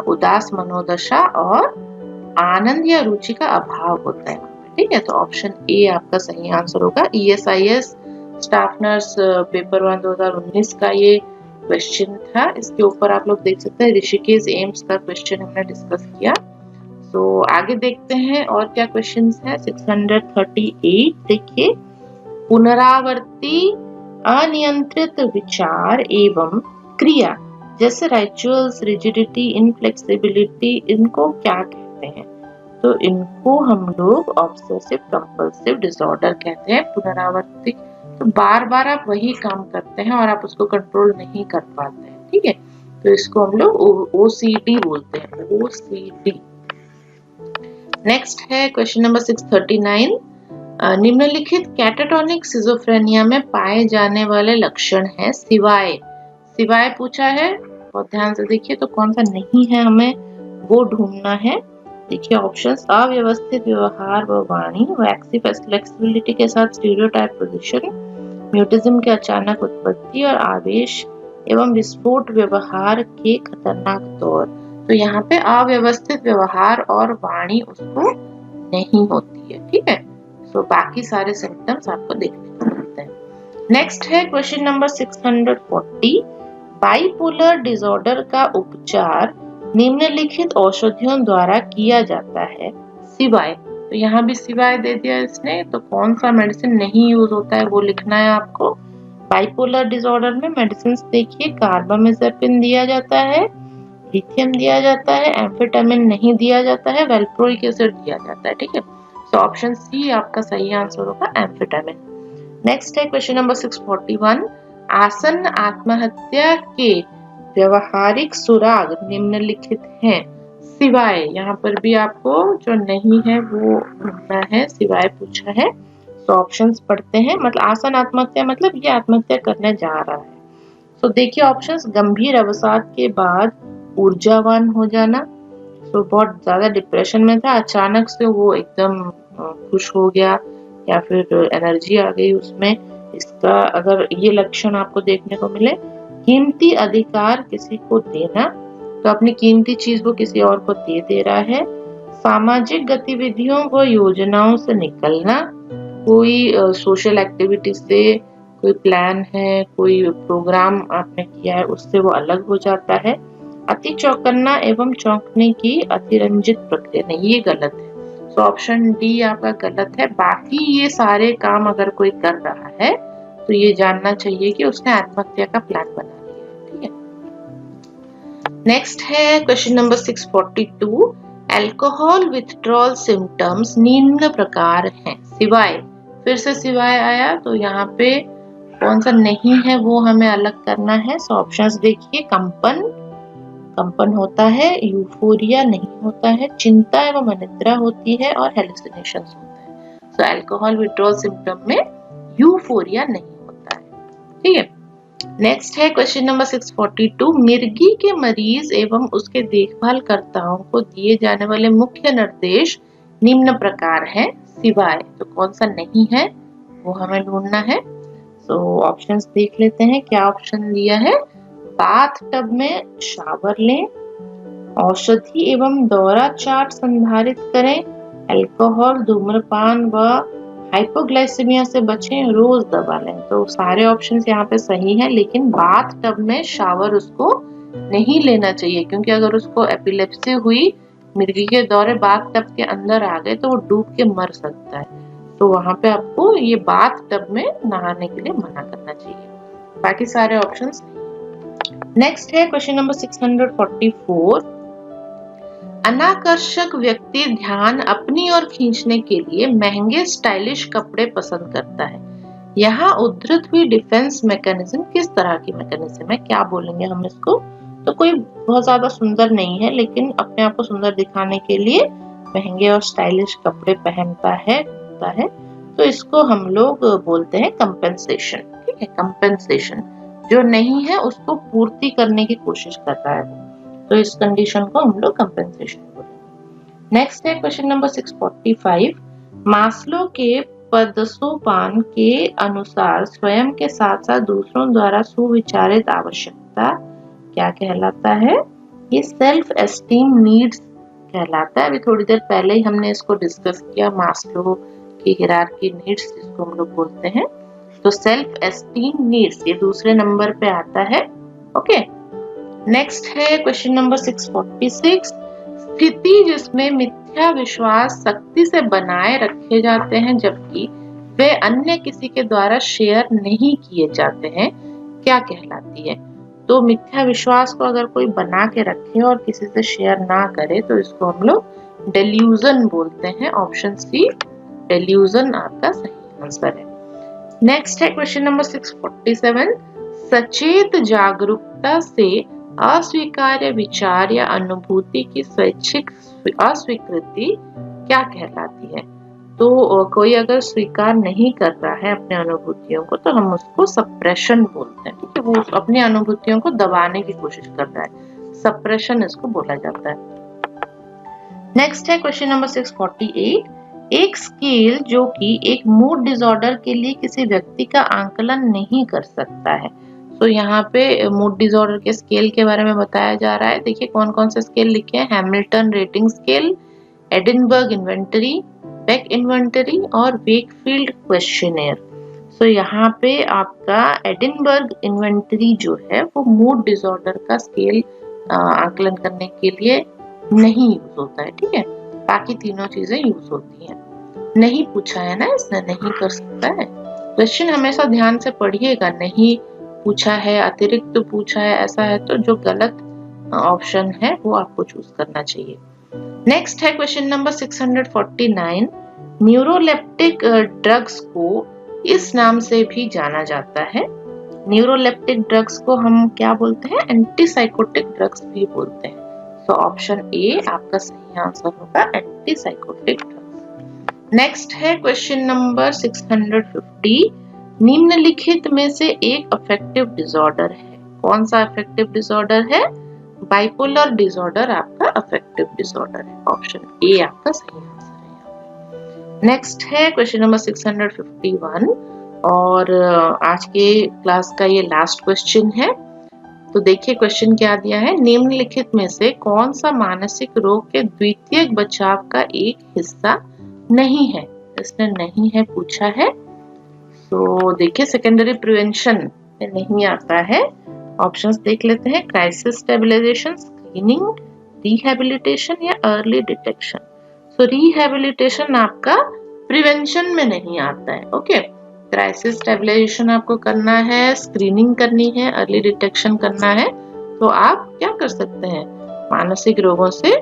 उदास मनोदशा, और आनंद या रुचि का अभाव होता है, ठीक है। तो ऑप्शन ए आपका सही आंसर होगा। ESIS स्टाफ नर्स पेपर 1 2019 का ये क्वेश्चन था। इसके ऊपर आप लोग देख सकते हैं ऋषिकेश एम्स का क्वेश्चन हमने डिस्कस किया। आगे देखते हैं और क्या क्वेश्चन है। 638 देखिए, पुनरावर्ती अनियंत्रित विचार एवं क्रिया जैसे रिचुअल्स, रिजिडिटी, इनफ्लेक्सिबिलिटी, इनको क्या कहते हैं? तो इनको हम लोग ऑब्सेसिव कंपल्सिव डिसऑर्डर कहते हैं। पुनरावृत्ति, तो बार बार आप वही काम करते हैं और आप उसको कंट्रोल नहीं कर पाते हैं, ठीक है, तो इसको हम लोग OCD बोलते हैं, OCD। नेक्स्ट है क्वेश्चन नंबर 639। निम्नलिखित कैटाटोनिक सिजोफ्रेनिया में पाए जाने वाले लक्षण हैं सिवाय। सिवाय पूछा है, बहुत ध्यान से देखिए, तो कौन सा नहीं है हमें वो ढूंढना है। देखिए ऑप्शंस, अव्यवस्थित व्यवहार व वाणी, वैक्सी फ्लेक्सिबिलिटी के साथ स्टीरियोटाइप पोजीशन, म्यूटिज्म के अचानक उत्पत्ति और आवेश एवं विस्फोट व्यवहार के खतरनाक दौर। तो यहाँ पे अव्यवस्थित व्यवहार और वाणी उसको नहीं होती है, ठीक है, तो बाकी सारे सिम्टम्स आपको देखने को मिलते हैं। नेक्स्ट है क्वेश्चन नंबर 640। बाइपोलर डिसऑर्डर का उपचार निम्नलिखित औषधियों द्वारा किया जाता है सिवाय। तो यहाँ भी सिवाय दे दिया इसने, तो कौन सा मेडिसिन नहीं यूज होता है वो लिखना है आपको। बाइपोलर डिसऑर्डर में मेडिसिन देखिए, कार्बामेजेपिन दिया जाता है, लिथियम दिया जाता है, एम्फेटामिन नहीं दिया जाता है, वेल्प्रोइक एसिड दिया जाता है, ठीक है, तो ऑप्शन सी आपका सही आंसर होगा, एम्फेटामिन। नेक्स्ट है क्वेश्चन नंबर 641। आसन्न आत्महत्या के व्यवहारिक सुराग निम्नलिखित हैं सिवाय। यहाँ पर भी आपको जो नहीं है वो ढूंढना है, सिवाय पूछा है, तो ऑप्शंस पढ़ते हैं। मतलब आसन आत्महत्या मतलब ये आत्महत्या करने जा रहा है, तो देखिए ऑप्शंस, गंभीर अवसाद के बाद ऊर्जावान हो जाना, तो बहुत ज्यादा डिप्रेशन में था, अचानक से वो एकदम खुश हो गया या फिर एनर्जी आ गई उसमें, इसका अगर ये लक्षण आपको देखने को मिले। कीमती अधिकार किसी को देना, तो अपनी कीमती चीज वो किसी और को दे रहा है। सामाजिक गतिविधियों व योजनाओं से निकलना, कोई सोशल एक्टिविटी से कोई प्लान है, कोई प्रोग्राम आपने किया है, उससे वो अलग हो जाता है। अति चौकन्ना एवं चौंकने की अतिरंजित प्रक्रिया, नहीं ये गलत है, तो ऑप्शन डी आपका गलत है। बाकी ये सारे काम अगर कोई कर रहा है तो ये जानना चाहिए कि उसने आत्महत्या का प्लान बना लिया है, ठीक है। नेक्स्ट है question number 642। Alcohol withdrawal symptoms निम्न प्रकार हैं सिवाय। फिर से सिवाय आया, तो यहाँ पे कौन सा नहीं है वो हमें अलग करना है। सो ऑप्शंस देखिए, कंपन होता है, यूफोरिया नहीं होता है, चिंता एवं अनिद्रा होती है और हेलुसिनेशंस होता है। सो अल्कोहल विथड्रॉल सिम्टम में यूफोरिया नहीं होता है, ठीक है। नेक्स्ट है क्वेश्चन नंबर 642। मिर्गी के मरीज एवं उसके देखभालकर्ताओं को दिए जाने वाले मुख्य निर्देश निम्न प्रकार हैं सिवाय। तो कौन सा नहीं है वो हमें ढूंढना है। तो ऑप्शंस देख लेते हैं, क्या ऑप्शन दिया है। बाथ टब में शावर लें, औषधि एवं दौरा चार्ट संधारित करें, अल्कोहल, धूम्रपान व हाइपोग्लाइसेमिया से बचें, रोज दवा लें। तो सारे ऑप्शंस यहाँ पे सही हैं, लेकिन बाथ टब में शावर उसको नहीं लेना चाहिए, क्योंकि अगर उसको एपिलेप्सी हुई, मिर्गी के दौरे बाथ टब के अंदर आ गए तो वो डूब के मर सकता है, तो वहां पे आपको ये बाथ टब में नहाने के लिए मना करना चाहिए। बाकी सारे ऑप्शंस। नेक्स्ट है क्वेश्चन नंबर 644। अनाकर्षक व्यक्ति ध्यान अपनी ओर खींचने के लिए महंगे स्टाइलिश कपड़े पसंद करता है। यहाँ उद्धृत हुई डिफेंस मैकेनिज्म किस तरह की मैकेनिज्म है, क्या बोलेंगे हम इसको। तो कोई बहुत ज्यादा सुंदर नहीं है, लेकिन अपने आप को सुंदर दिखाने के लिए महंगे और स्टाइलिश कपड़े पहनता है, तो इसको हम लोग बोलते हैं कंपेंसेशन, ठीक है। कंपेंसेशन जो नहीं है उसको पूर्ति करने की कोशिश कर रहा है, तो इस कंडीशन को हम लोग कंपेंसेशन बोलेंगे। नेक्स्ट है क्वेश्चन नंबर 645। मास्लो के पदसोपान के अनुसार स्वयं के साथ साथ दूसरों द्वारा सुविचारित आवश्यकता क्या कहलाता है। ये सेल्फ एस्टीम नीड्स कहलाता है। अभी थोड़ी देर पहले ही हमने इसको डिस्कस किया, मास्लो की हायरार्की नीड्स जिसको हम लोग बोलते हैं। तो सेल्फ एस्टीम नीड्स ये दूसरे नंबर पे आता है, ओके। नेक्स्ट है क्वेश्चन नंबर 646। स्थिति जिसमें मिथ्या विश्वास सख्ती से बनाए रखे जाते हैं जबकि वे अन्य किसी के द्वारा शेयर नहीं किए जाते हैं क्या कहलाती है? तो मिथ्या विश्वास को अगर कोई बना के रखे और किसी से शेयर ना करे तो इसको हम लोग डेल्यूजन बोलते हैं। ऑप्शन सी डेल्यूजन आपका सही आंसर है। नेक्स्ट है क्वेश्चन नंबर 647। सचेत जागरूकता से अस्वीकार्य विचार या अनुभूति की स्वैच्छिक अस्वीकृति क्या कहलाती है? तो कोई अगर स्वीकार नहीं कर रहा है अपने अनुभूतियों को तो हम उसको सप्रेशन बोलते हैं। ठीक है, वो अपनी अनुभूतियों को दबाने की कोशिश कर रहा है, सप्रेशन इसको बोला जाता है। नेक्स्ट है क्वेश्चन नंबर 648। एक स्केल जो कि एक मूड डिसऑर्डर के लिए किसी व्यक्ति का आंकलन नहीं कर सकता है। तो यहाँ पे मूड डिसऑर्डर के स्केल के बारे में बताया जा रहा है। देखिए कौन कौन से स्केल लिखे हैं। Hamilton rating scale, Edinburgh inventory, Beck inventory और वेकफील्ड क्वेश्चनेयर। सो यहाँ पे आपका एडिनबर्ग इन्वेंटरी जो है वो मूड डिसऑर्डर का स्केल आकलन करने के लिए नहीं यूज होता है। ठीक है, बाकी तीनों चीजें यूज होती हैं। नहीं पूछा है ना इसने, नहीं कर सकता है। क्वेश्चन हमेशा ध्यान से पढ़िएगा। नहीं पूछा है, अतिरिक्त पूछा है, ऐसा है तो जो गलत ऑप्शन है वो आपको चूज करना चाहिए। नेक्स्ट है क्वेश्चन नंबर 649। न्यूरोलेप्टिक ड्रग्स को इस नाम से भी जाना जाता है। न्यूरोलेप्टिक ड्रग्स को हम क्या बोलते हैं? एंटीसाइकोटिक ड्रग्स भी बोलते हैं। सो ऑप्शन ए आपका सही आंसर होगा, एंटीसाइकोटिक ड्रग्स। नेक्स्ट है क्वेश्चन नंबर 650। निम्नलिखित में से एक अफेक्टिव डिसऑर्डर है। कौन सा अफेक्टिव डिसऑर्डर है? बाइपोलर डिसऑर्डर आपका अफेक्टिव डिसऑर्डर है। ऑप्शन ए आपका सही आंसर है। नेक्स्ट है क्वेश्चन नंबर 651 और आज के क्लास का ये लास्ट क्वेश्चन है। तो देखिए क्वेश्चन क्या दिया है। निम्नलिखित में से कौन सा मानसिक रोग के द्वितीयक बचाव का एक हिस्सा नहीं है? इसने नहीं है पूछा है। तो देखिए सेकेंडरी प्रिवेंशन में नहीं आता है। ऑप्शंस देख लेते हैं। क्राइसिस स्टेबलाइजेशन, स्क्रीनिंग, रिहैबिलिटेशन या अर्ली डिटेक्शन। सो रिहैबिलिटेशन आपका प्रिवेंशन में नहीं आता है। ओके, क्राइसिस स्टेबलाइजेशन आपको करना है, स्क्रीनिंग करनी है, अर्ली डिटेक्शन करना है, तो आप क्या कर सकते हैं? मानसिक रोगों से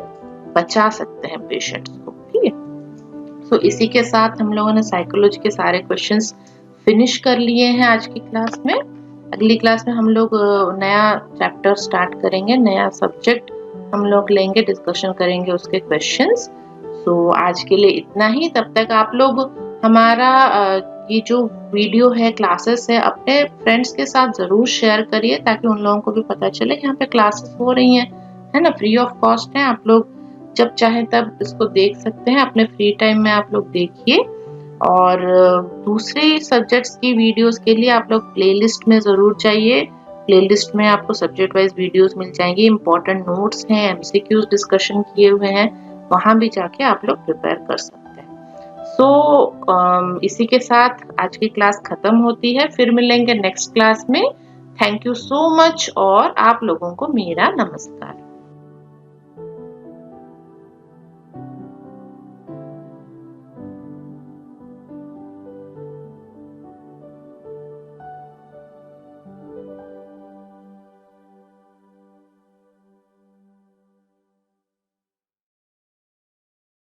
बचा सकते हैं पेशेंट्स को। ठीक है, तो इसी के साथ हम लोगों ने साइकोलॉजी के सारे क्वेश्चंस फिनिश कर लिए हैं आज की क्लास में। अगली क्लास में हम लोग नया चैप्टर स्टार्ट करेंगे, नया सब्जेक्ट हम लोग लेंगे, डिस्कशन करेंगे उसके क्वेश्चंस। सो आज के लिए इतना ही। तब तक आप लोग हमारा ये जो वीडियो है, क्लासेस है, अपने फ्रेंड्स के साथ जरूर शेयर करिए ताकि उन लोगों को भी पता चले कि यहाँ पे क्लासेस हो रही हैं, है ना, फ्री ऑफ कॉस्ट है। आप लोग जब चाहे तब इसको देख सकते हैं, अपने फ्री टाइम में आप लोग देखिए। और दूसरे सब्जेक्ट्स की वीडियोस के लिए आप लोग प्लेलिस्ट में जरूर जाइए। प्लेलिस्ट में आपको सब्जेक्ट वाइज वीडियोस मिल जाएंगी, इंपॉर्टेंट नोट्स हैं, एमसीक्यूज डिस्कशन किए हुए हैं, वहां भी जाके आप लोग प्रिपेयर कर सकते हैं। सो इसी के साथ आज की क्लास खत्म होती है। फिर मिलेंगे नेक्स्ट क्लास में। थैंक यू सो मच और आप लोगों को मेरा नमस्कार।